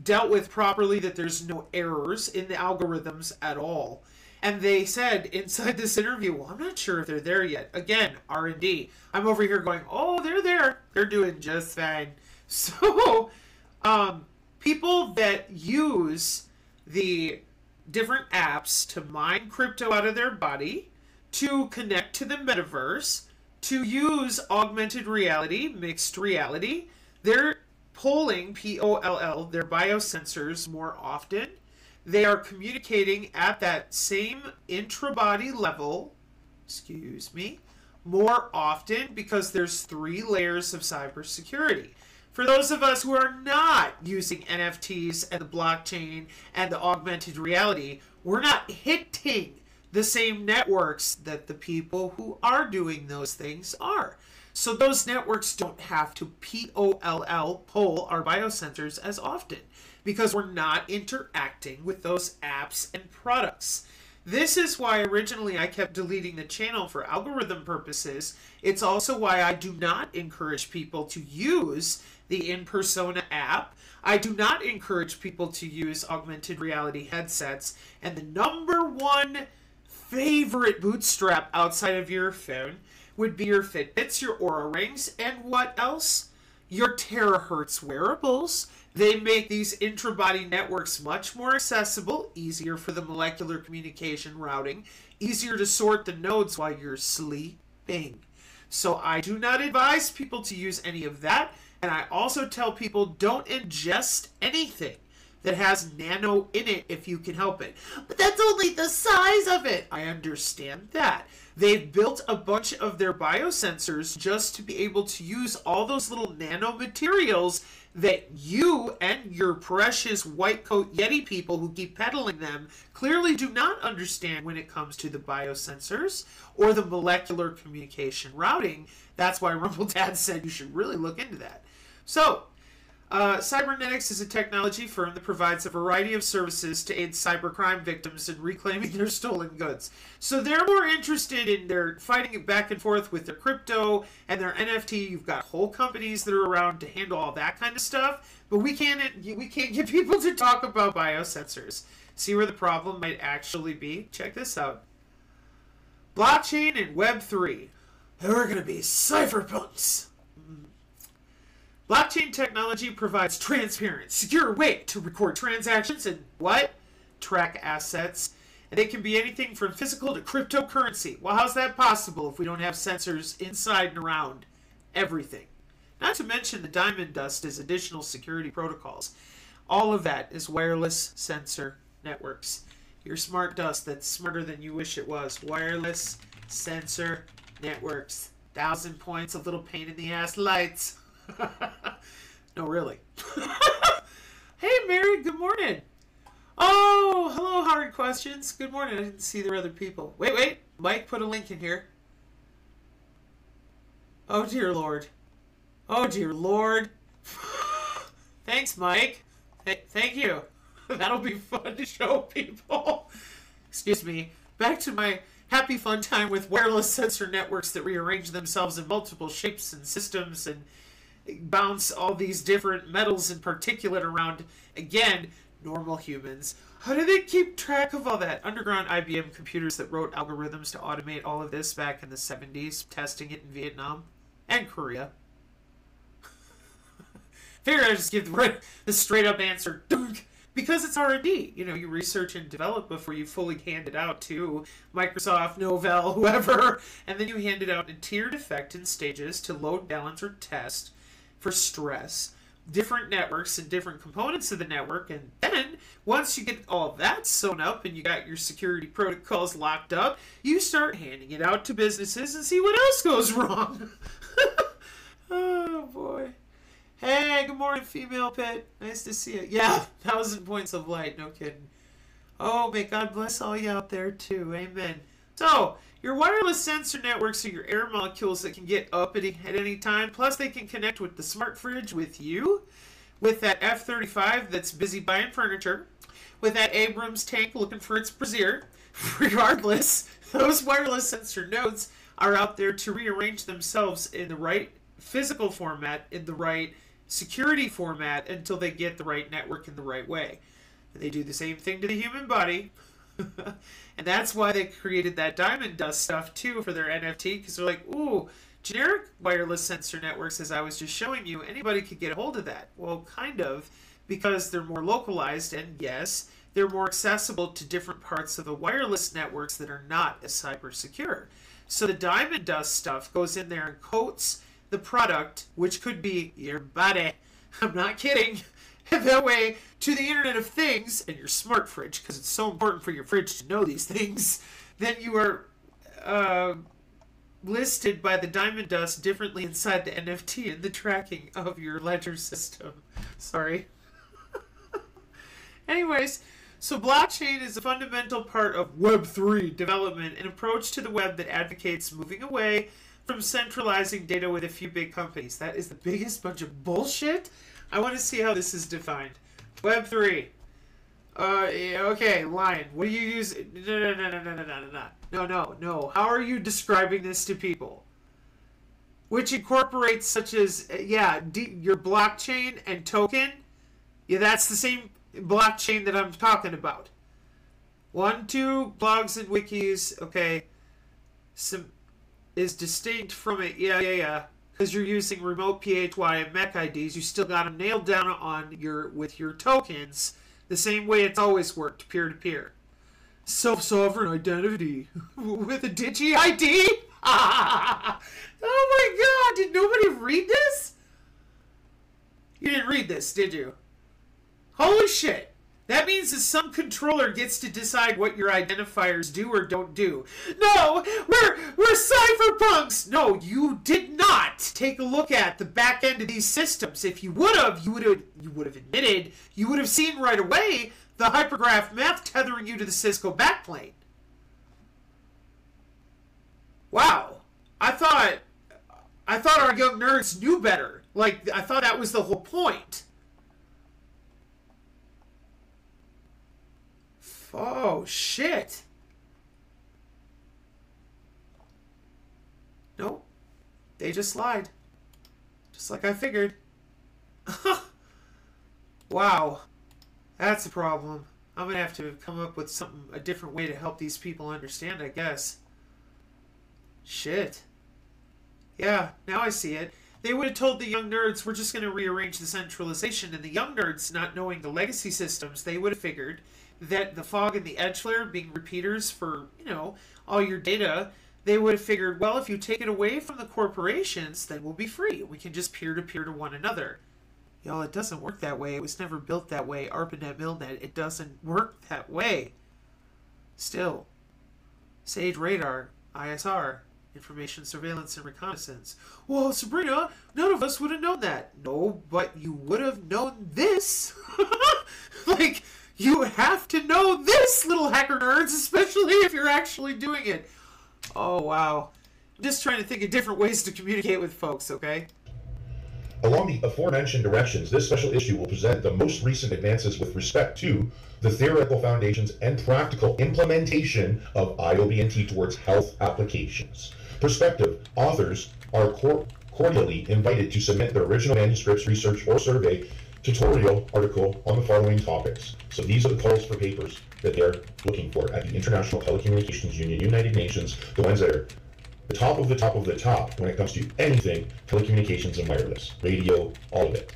dealt with properly, that there's no errors in the algorithms at all. And they said inside this interview, well, I'm not sure if they're there yet. Again, R&D. I'm over here going, oh, they're there. They're doing just fine. So, people that use the different apps to mine crypto out of their body, to connect to the metaverse, to use augmented reality, mixed reality, they're polling, P-O-L-L, their biosensors more often. They are communicating at that same intra-body level, more often because there's 3 layers of cybersecurity. For those of us who are not using NFTs and the blockchain and the augmented reality, we're not hitting the same networks that the people who are doing those things are. So those networks don't have to poll our biosensors as often because we're not interacting with those apps and products. This is why originally I kept deleting the channel for algorithm purposes. It's also why I do not encourage people to use the In-Persona app. I do not encourage people to use augmented reality headsets. And the #1 favorite bootstrap outside of your phone would be your Fitbits, your Oura Rings, and what else? Your terahertz wearables. They make these intra-body networks much more accessible, easier for the molecular communication routing, easier to sort the nodes while you're sleeping. So I do not advise people to use any of that, and I also tell people don't ingest anything that has nano in it if you can help it. But that's only the size of it. I understand that. They've built a bunch of their biosensors just to be able to use all those little nanomaterials that you and your precious white coat Yeti people who keep peddling them clearly do not understand when it comes to the biosensors or the molecular communication routing. That's why Rumble Dad said you should really look into that. So, Cybernetics is a technology firm that provides a variety of services to aid cybercrime victims in reclaiming their stolen goods. So they're more interested in their fighting it back and forth with their crypto and their NFT. You've got whole companies that are around to handle all that kind of stuff, but we can't get people to talk about biosensors. See where the problem might actually be? Check this out. Blockchain and Web3. And we're going to be cypherpunks. Blockchain technology provides transparent, secure way to record transactions and what? Track assets. And they can be anything from physical to cryptocurrency. Well, how's that possible if we don't have sensors inside and around everything? Not to mention the diamond dust as additional security protocols. All of that is wireless sensor networks. Your smart dust that's smarter than you wish it was. Wireless sensor networks. 1,000 points of little pain in the ass lights. No, really. Hey, Mary, good morning. Oh, hello, Hard Questions. Good morning. I didn't see the other people. Wait. Mike put a link in here. Oh, dear Lord. Oh, dear Lord. Thanks, Mike. Thank you. That'll be fun to show people. Excuse me. Back to my happy fun time with wireless sensor networks that rearrange themselves in multiple shapes and systems and bounce all these different metals and particulate around. Again, normal humans. How do they keep track of all that? Underground IBM computers that wrote algorithms to automate all of this back in the 70s, testing it in Vietnam and Korea. Figured I'd just give the straight up answer. Because it's R&D. You know, you research and develop before you fully hand it out to Microsoft, Novell, whoever, and then you hand it out in tiered effect in stages to load, balance, or test for stress, different networks and different components of the network, and then once you get all that sewn up and you got your security protocols locked up, you start handing it out to businesses and see what else goes wrong. Oh boy. Hey, good morning, female pet. Nice to see you. Yeah, 1,000 points of light, no kidding. Oh, may God bless all you out there too. Amen. So, your wireless sensor networks are your air molecules that can get up at any time. Plus, they can connect with the smart fridge with you, with that F-35 that's busy buying furniture, with that Abrams tank looking for its brassiere. Regardless, those wireless sensor nodes are out there to rearrange themselves in the right physical format, in the right security format, until they get the right network in the right way. And they do the same thing to the human body. And that's why they created that diamond dust stuff too for their NFT, because they're like, ooh, generic wireless sensor networks, as I was just showing you, anybody could get a hold of that. Well, kind of, because they're more localized, and yes, they're more accessible to different parts of the wireless networks that are not as cyber secure. So the diamond dust stuff goes in there and coats the product, which could be your body. I'm not kidding. That way, to the Internet of Things and your smart fridge, because it's so important for your fridge to know these things, then you are listed by the diamond dust differently inside the NFT and the tracking of your ledger system. Sorry. Anyways, so blockchain is a fundamental part of Web3 development, an approach to the web that advocates moving away from centralizing data with a few big companies. That is the biggest bunch of bullshit. I want to see how this is defined. Web3. Yeah, okay, Lion. What do you use? No. How are you describing this to people? Which incorporates such as, your blockchain and token. Yeah, that's the same blockchain that I'm talking about. 1, 2, blogs and wikis. Okay. Some is distinct from it. Yeah. Because you're using remote PHY and MEC IDs, you still got them nailed down on with your tokens the same way it's always worked, peer-to-peer. Self-sovereign identity with a Digi ID? Oh my god, did nobody read this? You didn't read this, did you? Holy shit. That means that some controller gets to decide what your identifiers do or don't do. No, we're cypherpunks. No, you did not take a look at the back end of these systems. If you would have, you would have admitted, you would have seen right away the hypergraph math tethering you to the Cisco backplane. Wow, I thought our young nerds knew better. Like, I thought that was the whole point. Oh, shit. Nope. They just lied. Just like I figured. Wow. That's a problem. I'm going to have to come up with a different way to help these people understand, I guess. Shit. Yeah, now I see it. They would have told the young nerds, we're just going to rearrange the centralization, and the young nerds, not knowing the legacy systems, they would have figured that the fog and the edge flare being repeaters for, all your data, they would have figured, well, if you take it away from the corporations, then we'll be free. We can just peer-to-peer to one another. Y'all, it doesn't work that way. It was never built that way. ARPANET, MILNET, it doesn't work that way. Still, SAGE radar, ISR, information surveillance and reconnaissance. Well, Sabrina, none of us would have known that. No, but you would have known this. Like, you have to know this, little hacker nerds, especially if you're actually doing it. Oh, wow. I'm just trying to think of different ways to communicate with folks, okay? Along the aforementioned directions, this special issue will present the most recent advances with respect to the theoretical foundations and practical implementation of IOBNT towards health applications. Prospective authors are cordially invited to submit their original manuscripts, research, or survey tutorial article on the following topics. So these are the calls for papers that they're looking for at the International Telecommunications Union, United Nations, the ones that are the top of the top of the top when it comes to anything telecommunications and wireless, radio, all of it.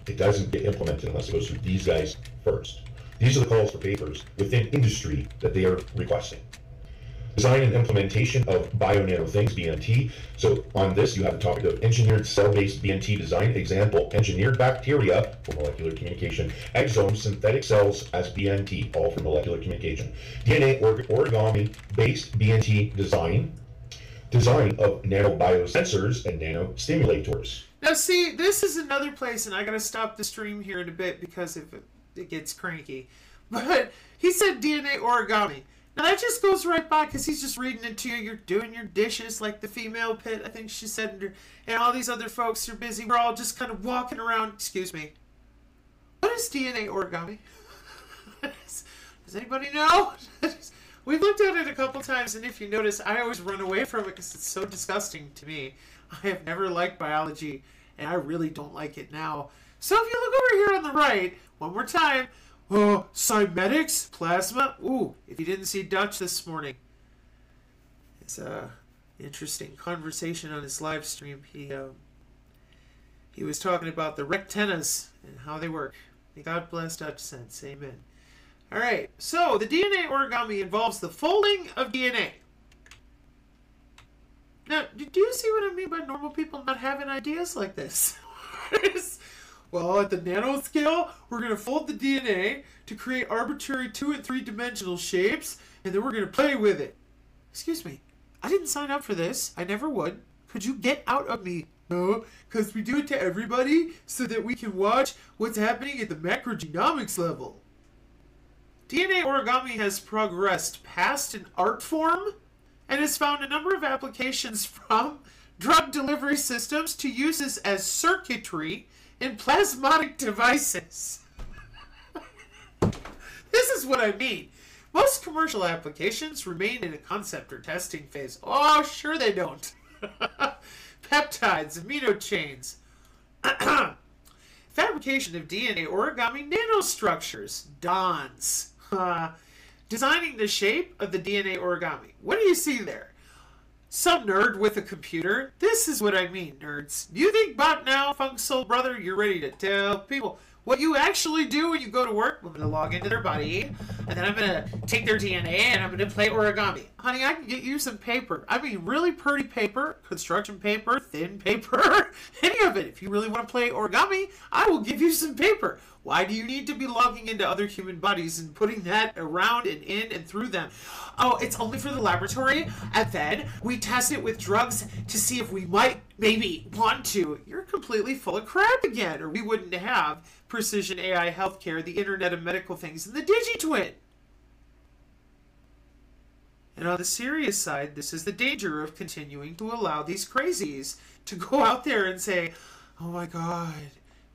It doesn't get implemented unless it goes through these guys first. These are the calls for papers within industry that they are requesting. Design and implementation of bio-nano things, BNT. So on this, you have the topic of engineered cell-based BNT design. Example, engineered bacteria for molecular communication. Exomes, synthetic cells as BNT, all for molecular communication. DNA origami-based BNT design. Design of nanobiosensors and nanostimulators. Now see, this is another place, and I gotta stop the stream here in a bit because if it gets cranky. But he said DNA origami. Now that just goes right by because he's just reading it to you. You're doing your dishes like the female pit, I think she said, and all these other folks are busy. We're all just kind of walking around. Excuse me. What is DNA origami? Does anybody know? We've looked at it a couple times, and if you notice, I always run away from it because it's so disgusting to me. I have never liked biology, and I really don't like it now. So if you look over here on the right, one more time, oh, cymetics, plasma. Ooh, if you didn't see Dutch this morning, it's a interesting conversation on his live stream. He was talking about the rectennas and how they work. May God bless Dutch sense. Amen. All right, so the DNA origami involves the folding of DNA. Now, do you see what I mean by normal people not having ideas like this? Well, at the nanoscale, we're going to fold the DNA to create arbitrary 2- and 3-dimensional shapes, and then we're going to play with it. Excuse me, I didn't sign up for this. I never would. Could you get out of me? No, because we do it to everybody so that we can watch what's happening at the macrogenomics level. DNA origami has progressed past an art form and has found a number of applications from drug delivery systems to uses as circuitry in plasmatic devices. This is what I mean. Most commercial applications remain in a concept or testing phase. Oh, sure they don't. Peptides, amino chains. Fabrication of DNA origami nanostructures. DONS. Designing the shape of the DNA origami. What do you see there? Some nerd with a computer. This is what I mean, nerds. You think about now, Funk Soul Brother, you're ready to tell people what you actually do when you go to work. I'm going to log into their body, and then I'm going to take their DNA, and I'm going to play origami. Honey, I can get you some paper. I mean, really pretty paper, construction paper, thin paper, any of it. If you really want to play origami, I will give you some paper. Why do you need to be logging into other human bodies and putting that around and in and through them? Oh, it's only for the laboratory, and then we test it with drugs to see if we might maybe want to. You're completely full of crap again, or we wouldn't have precision AI healthcare, the Internet of Medical Things, and the DigiTwin. And on the serious side, this is the danger of continuing to allow these crazies to go out there and say, oh my God,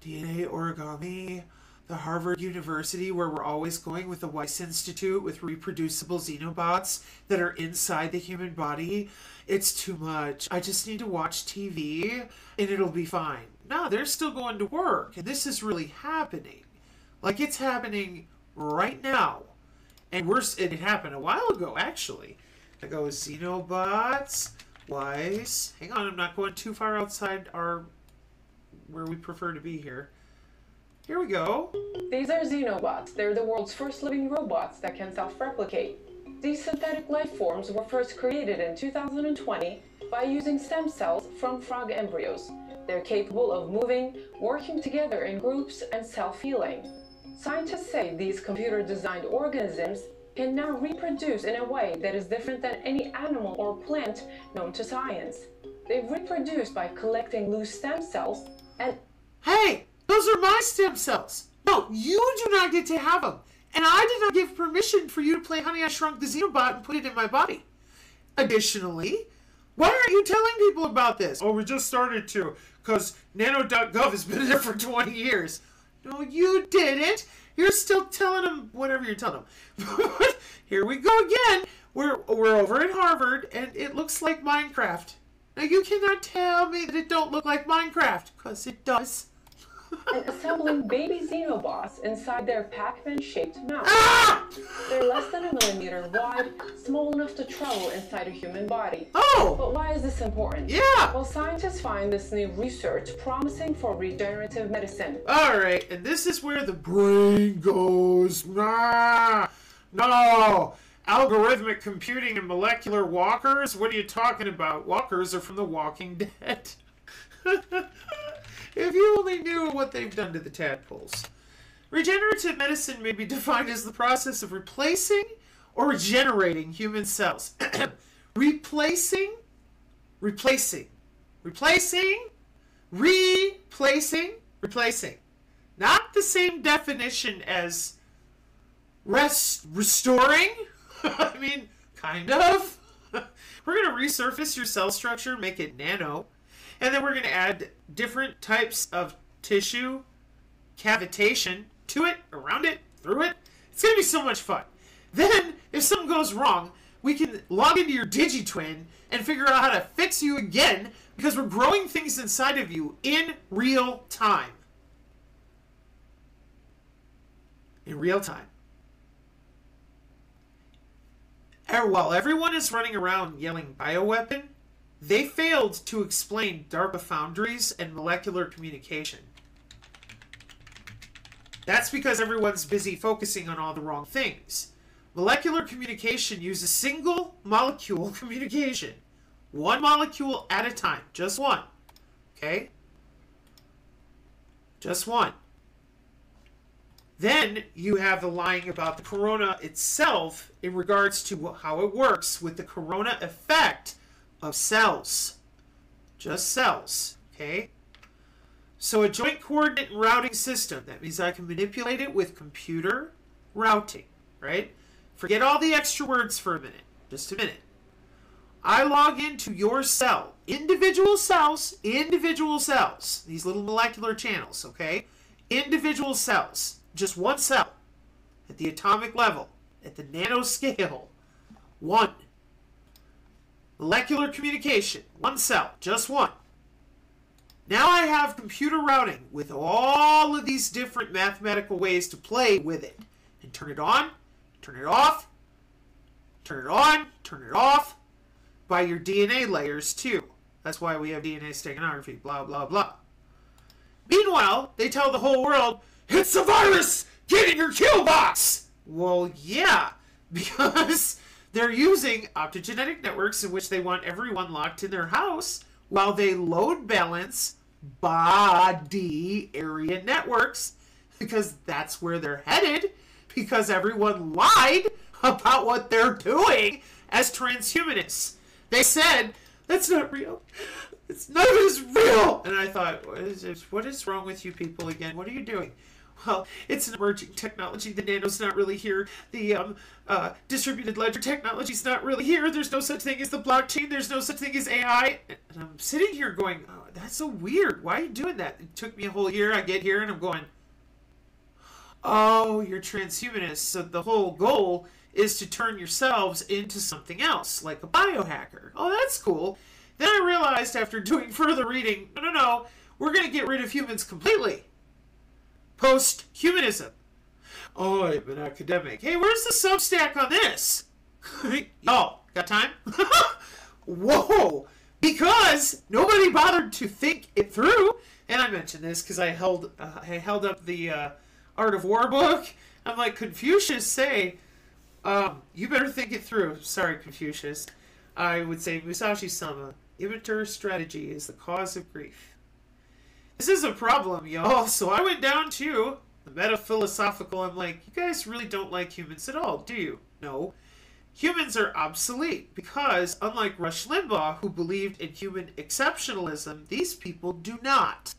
DNA origami, the Harvard University where we're always going with the Weiss Institute with reproducible xenobots that are inside the human body. It's too much. I just need to watch TV and it'll be fine. No, they're still going to work, and this is really happening. Like, it's happening right now. And it happened a while ago, actually. I go, Xenobots, wise. Hang on, I'm not going too far outside where we prefer to be here. Here we go. These are xenobots. They're the world's first living robots that can self-replicate. These synthetic life forms were first created in 2020 by using stem cells from frog embryos. They're capable of moving, working together in groups, and self-healing. Scientists say these computer-designed organisms can now reproduce in a way that is different than any animal or plant known to science. They reproduce by collecting loose stem cells and... Hey! Those are my stem cells! No, you do not get to have them! And I did not give permission for you to play Honey, I Shrunk the Xenobot and put it in my body. Additionally, why aren't you telling people about this? Oh, we just started to, because nano.gov has been there for 20 years. No, you didn't. You're still telling them whatever you're telling them. Here we go again. We're over at Harvard, and it looks like Minecraft. Now, you cannot tell me that it don't look like Minecraft, because it does. and assembling baby xenobots inside their Pac-Man-shaped mouth. Ah! They're less than 1 millimeter wide, small enough to travel inside a human body. Oh! But why is this important? Yeah! Well, scientists find this new research promising for regenerative medicine. Alright, and this is where the brain goes. Ah! No! Algorithmic computing and molecular walkers? What are you talking about? Walkers are from The Walking Dead. If you only knew what they've done to the tadpoles. Regenerative medicine may be defined as the process of replacing or regenerating human cells. Replacing. Not the same definition as restoring. I mean, kind of. We're going to resurface your cell structure, make it nano. And then we're going to add different types of tissue cavitation to it, around it, through it. It's going to be so much fun. Then, if something goes wrong, we can log into your DigiTwin and figure out how to fix you again because we're growing things inside of you in real time. In real time. And while everyone is running around yelling bioweapon, they failed to explain DARPA foundries and molecular communication. That's because everyone's busy focusing on all the wrong things. Molecular communication uses single molecule communication. One molecule at a time. Just one. Okay? Just one. Then you have the lying about the corona itself in regards to how it works with the corona effect of cells. Just cells. Okay? So a joint coordinate and routing system. That means I can manipulate it with computer routing. Right? Forget all the extra words for a minute. Just a minute. I log into your cell. Individual cells. These little molecular channels. Okay? Individual cells. Just one cell. At the atomic level. At the nanoscale. One. Molecular communication. One cell. Just one. Now I have computer routing with all of these different mathematical ways to play with it. And turn it on. Turn it off. Turn it on. Turn it off. By your DNA layers too. That's why we have DNA steganography. Blah, blah, blah. Meanwhile, they tell the whole world, it's a virus! Get in your kill box! Well, yeah. Because they're using optogenetic networks in which they want everyone locked in their house while they load balance body area networks because that's where they're headed because everyone lied about what they're doing as transhumanists. They said, that's not real. None of it is real. And I thought, what is wrong with you people again? What are you doing? Well, it's an emerging technology. The nano's not really here. The distributed ledger technology's not really here. There's no such thing as the blockchain. There's no such thing as AI. And I'm sitting here going, oh, that's so weird. Why are you doing that? It took me a whole year. I get here and I'm going, oh, you're transhumanists. So the whole goal is to turn yourselves into something else, like a biohacker. Oh, that's cool. Then I realized after doing further reading, no, we're going to get rid of humans completely. Post-humanism. Oh, I'm an academic. Hey, where's the Substack on this? Y'all, got time? Whoa! Because nobody bothered to think it through. And I mentioned this because I held up the Art of War book. I'm like, Confucius say, you better think it through. Sorry, Confucius. I would say, Musashi-sama, immature strategy is the cause of grief. This is a problem, y'all. So I went down to the meta-philosophical. I'm like, you guys really don't like humans at all, do you? No. Humans are obsolete because, unlike Rush Limbaugh, who believed in human exceptionalism, these people do not.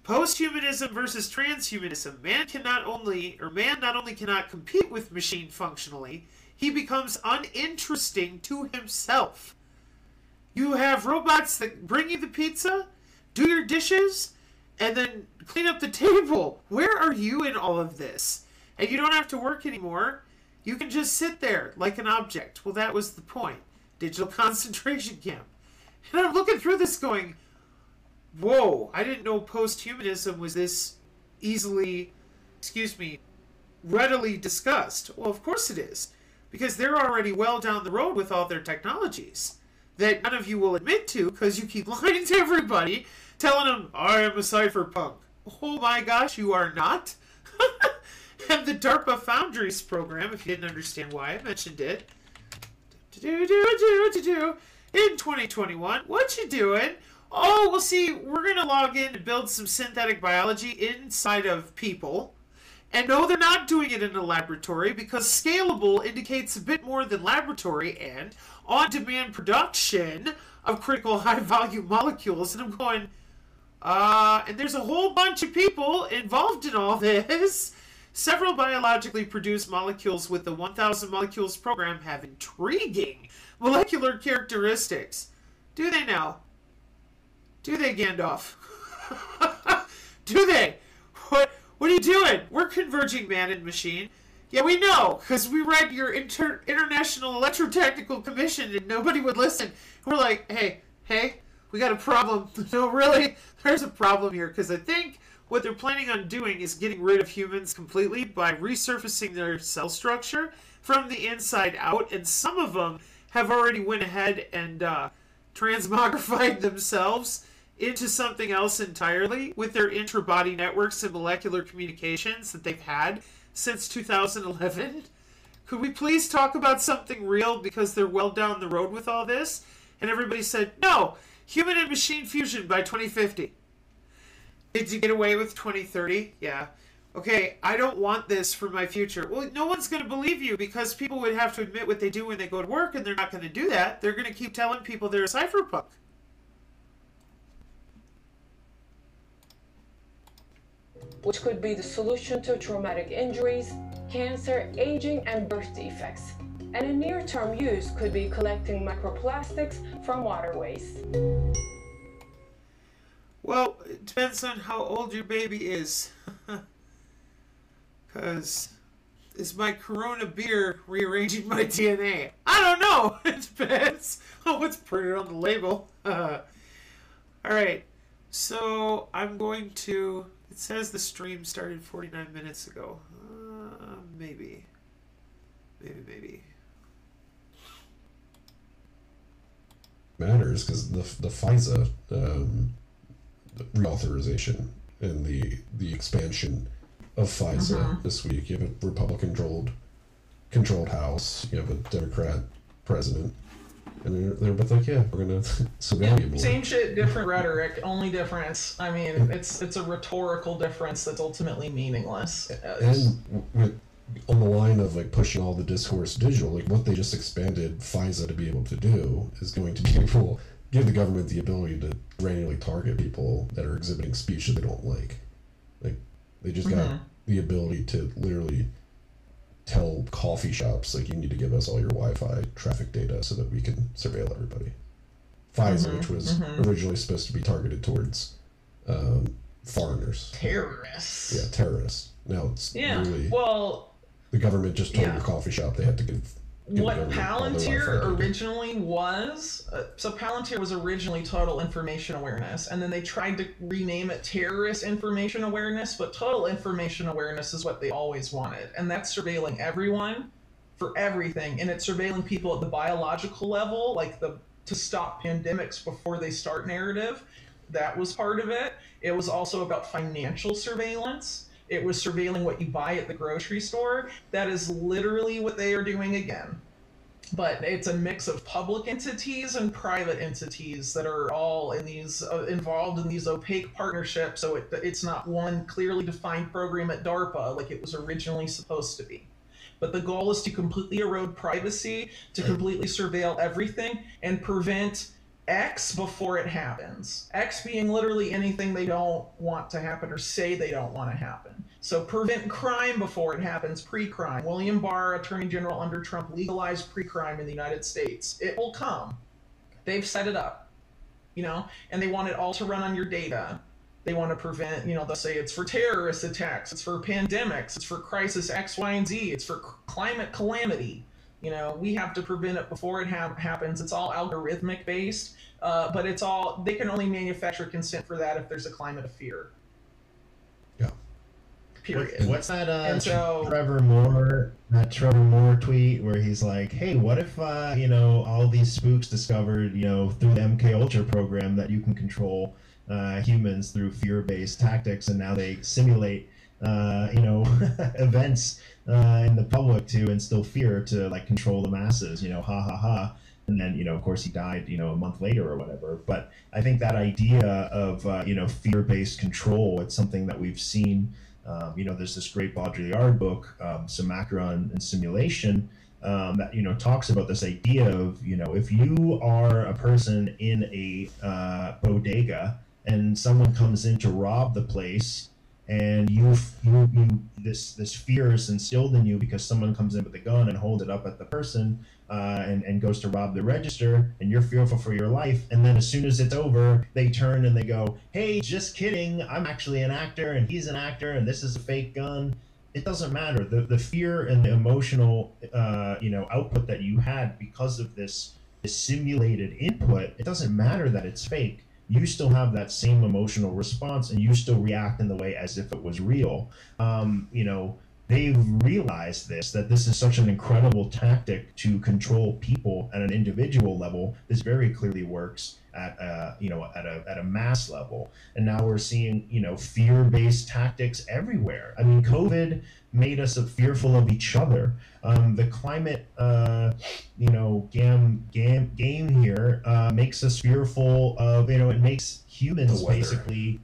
Posthumanism versus transhumanism. Man not only cannot compete with machine functionally, he becomes uninteresting to himself. You have robots that bring you the pizza, do your dishes, and then clean up the table. Where are you in all of this? And you don't have to work anymore. You can just sit there like an object. Well, that was the point. Digital concentration camp. And I'm looking through this going, whoa, I didn't know posthumanism was this readily discussed. Well, of course it is. Because they're already well down the road with all their technologies that none of you will admit to because you keep lying to everybody, telling them, I am a cypherpunk. Oh my gosh, you are not? And the DARPA Foundries program, if you didn't understand why I mentioned it, in 2021, what you doing? Oh, well, see, we're going to log in and build some synthetic biology inside of people. And no, they're not doing it in a laboratory because scalable indicates a bit more than laboratory and on-demand production of critical high-volume molecules. And I'm going, and there's a whole bunch of people involved in all this. Several biologically produced molecules with the 1000 molecules program have intriguing molecular characteristics. Do they now? Do they, Gandalf? Do they? What are you doing? We're converging man and machine. Yeah, we know, because we read your International Electrotechnical Commission and nobody would listen. We're like, hey, we got a problem. No, really, there's a problem here, because I think what they're planning on doing is getting rid of humans completely by resurfacing their cell structure from the inside out, and some of them have already went ahead and transmogrified themselves into something else entirely with their intra-body networks and molecular communications that they've had since 2011. Could we please talk about something real because they're well down the road with all this? And everybody said, no, human and machine fusion by 2050. Did you get away with 2030? Yeah. Okay, I don't want this for my future. Well, no one's going to believe you because people would have to admit what they do when they go to work, and they're not going to do that. They're going to keep telling people they're a cypherpunk. Which could be the solution to traumatic injuries, cancer, aging, and birth defects. And in near-term use could be collecting microplastics from waterways. Well, it depends on how old your baby is. Because is my Corona beer rearranging my DNA? I don't know. It depends on what's printed on the label. Alright, so I'm going to... It says the stream started 49 minutes ago. Maybe. Matters because the FISA the reauthorization and the expansion of FISA this week. You have a Republican controlled House. You have a Democrat president. And they're both like, yeah, we're gonna surveil you. Same shit, different rhetoric. Only difference. I mean, it's a rhetorical difference that's ultimately meaningless. And on the line of like pushing all the discourse digital, like what they just expanded FISA to be able to do is going to be able give the government the ability to randomly target people that are exhibiting speech that they don't like. Like they just got the ability to literally tell coffee shops, like, you need to give us all your Wi-Fi traffic data so that we can surveil everybody. FISA, which was originally supposed to be targeted towards foreigners. Terrorists. Yeah, terrorists. Now it's really... Well... The government just told your coffee shop they had to give what all their Palantir Wi-Fi data. originally was, so Palantir was originally total information awareness, and then they tried to rename it terrorist information awareness, but total information awareness is what they always wanted, and that's surveilling everyone for everything, and it's surveilling people at the biological level, like to stop pandemics before they start narrative. That was part of it. It was also about financial surveillance. It was surveilling what you buy at the grocery store. That is literally what they are doing again. But it's a mix of public entities and private entities that are all in these involved in these opaque partnerships. So it's not one clearly defined program at DARPA like it was originally supposed to be. But the goal is to completely erode privacy, to completely surveil everything, and prevent X before it happens. X being literally anything they don't want to happen or say they don't want to happen. So prevent crime before it happens, pre-crime. William Barr, Attorney General under Trump, legalized pre-crime in the United States. It will come. They've set it up, and they want it all to run on your data. They want to prevent, they'll say it's for terrorist attacks, it's for pandemics, it's for crisis X, Y, and Z, it's for climate calamity. We have to prevent it before it happens. It's all algorithmic based, but they can only manufacture consent for that if there's a climate of fear. Yeah. Period. What's that so, Trevor Moore tweet where he's like, hey, what if all these spooks discovered through the MK Ultra program that you can control humans through fear-based tactics, and now they simulate events in the public to instill fear to control the masses, ha ha ha. And then, of course he died, a month later or whatever. But I think that idea of, fear-based control, it's something that we've seen. There's this great Baudrillard book, Simulacra and Simulation, that, talks about this idea of, if you are a person in a bodega and someone comes in to rob the place, and this fear is instilled in you because someone comes in with a gun and holds it up at the person and goes to rob the register, and you're fearful for your life, and then as soon as it's over, they turn and they go, hey, just kidding, I'm actually an actor and he's an actor and this is a fake gun. It doesn't matter. The fear and the emotional output that you had because of this simulated input, it doesn't matter that it's fake. You still have that same emotional response and you still react in the way as if it was real. They've realized that this is such an incredible tactic to control people at an individual level. This very clearly works at a mass level. And now we're seeing, fear-based tactics everywhere. I mean, COVID made us fearful of each other. The climate, game here makes us fearful of, it makes humans basically.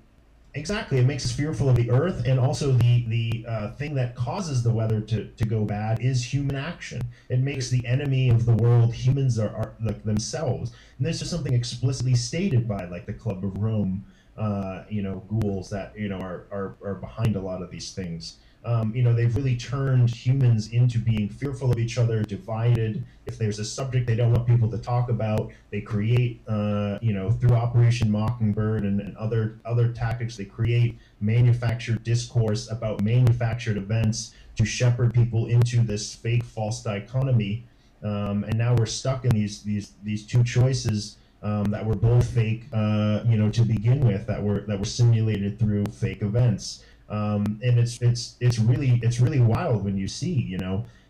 Exactly, it makes us fearful of the earth, and also the thing that causes the weather to go bad is human action. It makes the enemy of the world humans are like themselves, and this is something explicitly stated by the Club of Rome, ghouls that are behind a lot of these things. They've really turned humans into being fearful of each other, divided. If there's a subject they don't want people to talk about, they create, through Operation Mockingbird and other tactics, they create manufactured discourse about manufactured events to shepherd people into this fake, false dichotomy. And now we're stuck in these two choices that were both fake, to begin with, that were simulated through fake events. And it's really wild when you see,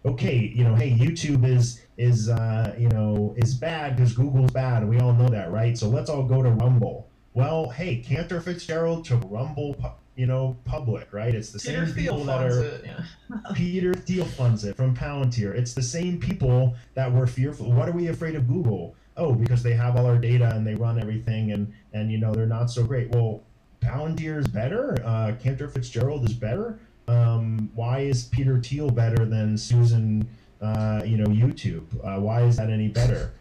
okay, hey, YouTube is bad because Google's bad, and we all know that, right? So let's all go to Rumble. Well, hey, Cantor Fitzgerald took Rumble, public, right? It's the same people that are. Peter Thiel funds it from Palantir. It's the same people that were fearful. What are we afraid of Google? Oh, because they have all our data and they run everything, and they're not so great. Well, Palantir is better. Cantor Fitzgerald is better. Why is Peter Thiel better than Susan? YouTube. Why is that any better?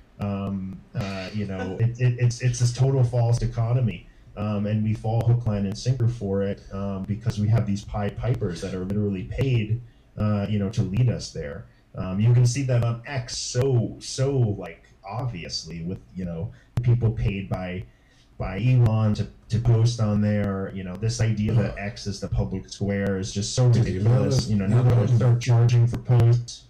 It's this total false dichotomy, and we fall hook, line, and sinker for it because we have these Pied Pipers that are literally paid, to lead us there. You can see that on X so obviously with people paid by Elon to post on there. This idea that X is the public square is just so ridiculous. Now that we start charging for posts.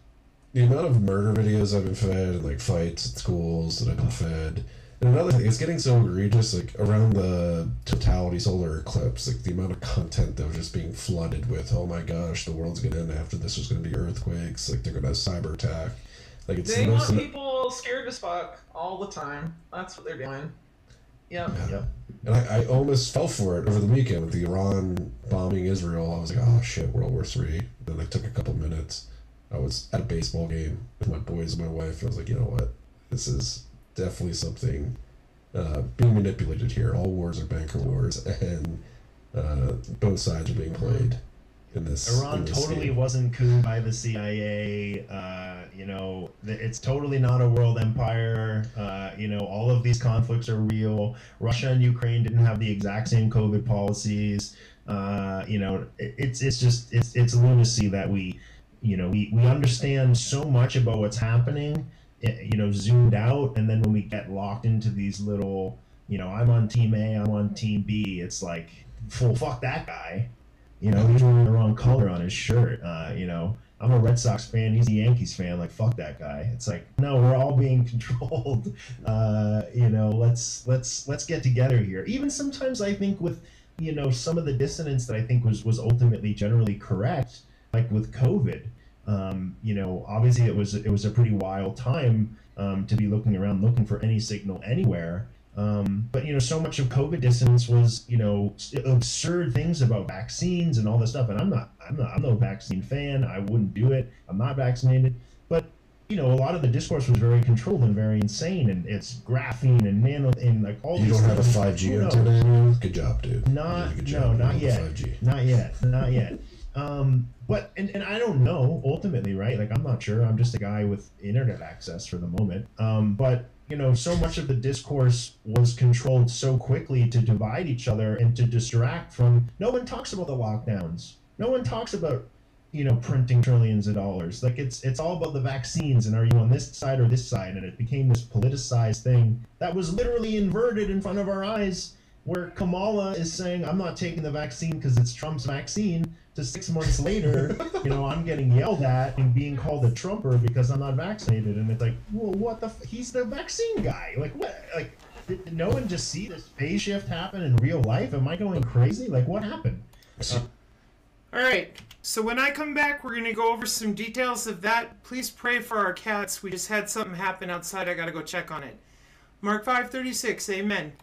the amount of murder videos I've been fed and like fights at schools that I've been fed. And another thing, it's getting so egregious, like around the totality solar eclipse, like the amount of content that was just being flooded with, oh my gosh, the world's gonna end after this, there's gonna be earthquakes, like they're gonna cyber attack. Like it's They the want most people scared as fuck all the time. That's what they're doing. Yep. Yep. And I almost fell for it over the weekend with the Iran bombing Israel. I was like, oh shit, World War III. Then I took a couple minutes. I was at a baseball game with my boys and my wife. And I was like, you know what? This is definitely something being manipulated here. All wars are banker wars, and both sides are being played in this. Iran in this totally game. wasn't couped by the CIA. It's totally not a world empire. All of these conflicts are real. Russia and Ukraine didn't have the exact same COVID policies. It's lunacy that we understand so much about what's happening, zoomed out, and then when we get locked into these little, I'm on team A, I'm on team B, it's like, fuck that guy. He's wearing the wrong color on his shirt. I'm a Red Sox fan, he's a Yankees fan, like, fuck that guy. It's like, no, we're all being controlled. Let's get together here. Even sometimes I think with, some of the dissonance that I think was ultimately generally correct, like with COVID. Obviously it was a pretty wild time to be looking around looking for any signal anywhere. But so much of COVID dissonance was absurd things about vaccines and all this stuff. And I'm no vaccine fan. I wouldn't do it. I'm not vaccinated. But a lot of the discourse was very controlled and very insane. And it's graphene and nano and like all. You these don't have a things. 5G antenna? Good job, dude. Not Good job. not You have yet. the 5G. Not yet. But I don't know ultimately, right? Like I'm not sure. I'm just a guy with internet access for the moment. But so much of the discourse was controlled so quickly to divide each other and to distract from. No one talks about the lockdowns. No one talks about printing trillions of dollars. Like it's all about the vaccines and are you on this side or this side? And it became this politicized thing that was literally inverted in front of our eyes. Where Kamala is saying, I'm not taking the vaccine because it's Trump's vaccine, to 6 months later, I'm getting yelled at and being called a Trumper because I'm not vaccinated. And it's like, well, what the he's the vaccine guy. Like, what? Like, did no one just see this phase shift happen in real life? Am I going crazy? Like, what happened? All right. So when I come back, we're going to go over some details of that. Please pray for our cats. We just had something happen outside. I got to go check on it. Mark 5:36. Amen.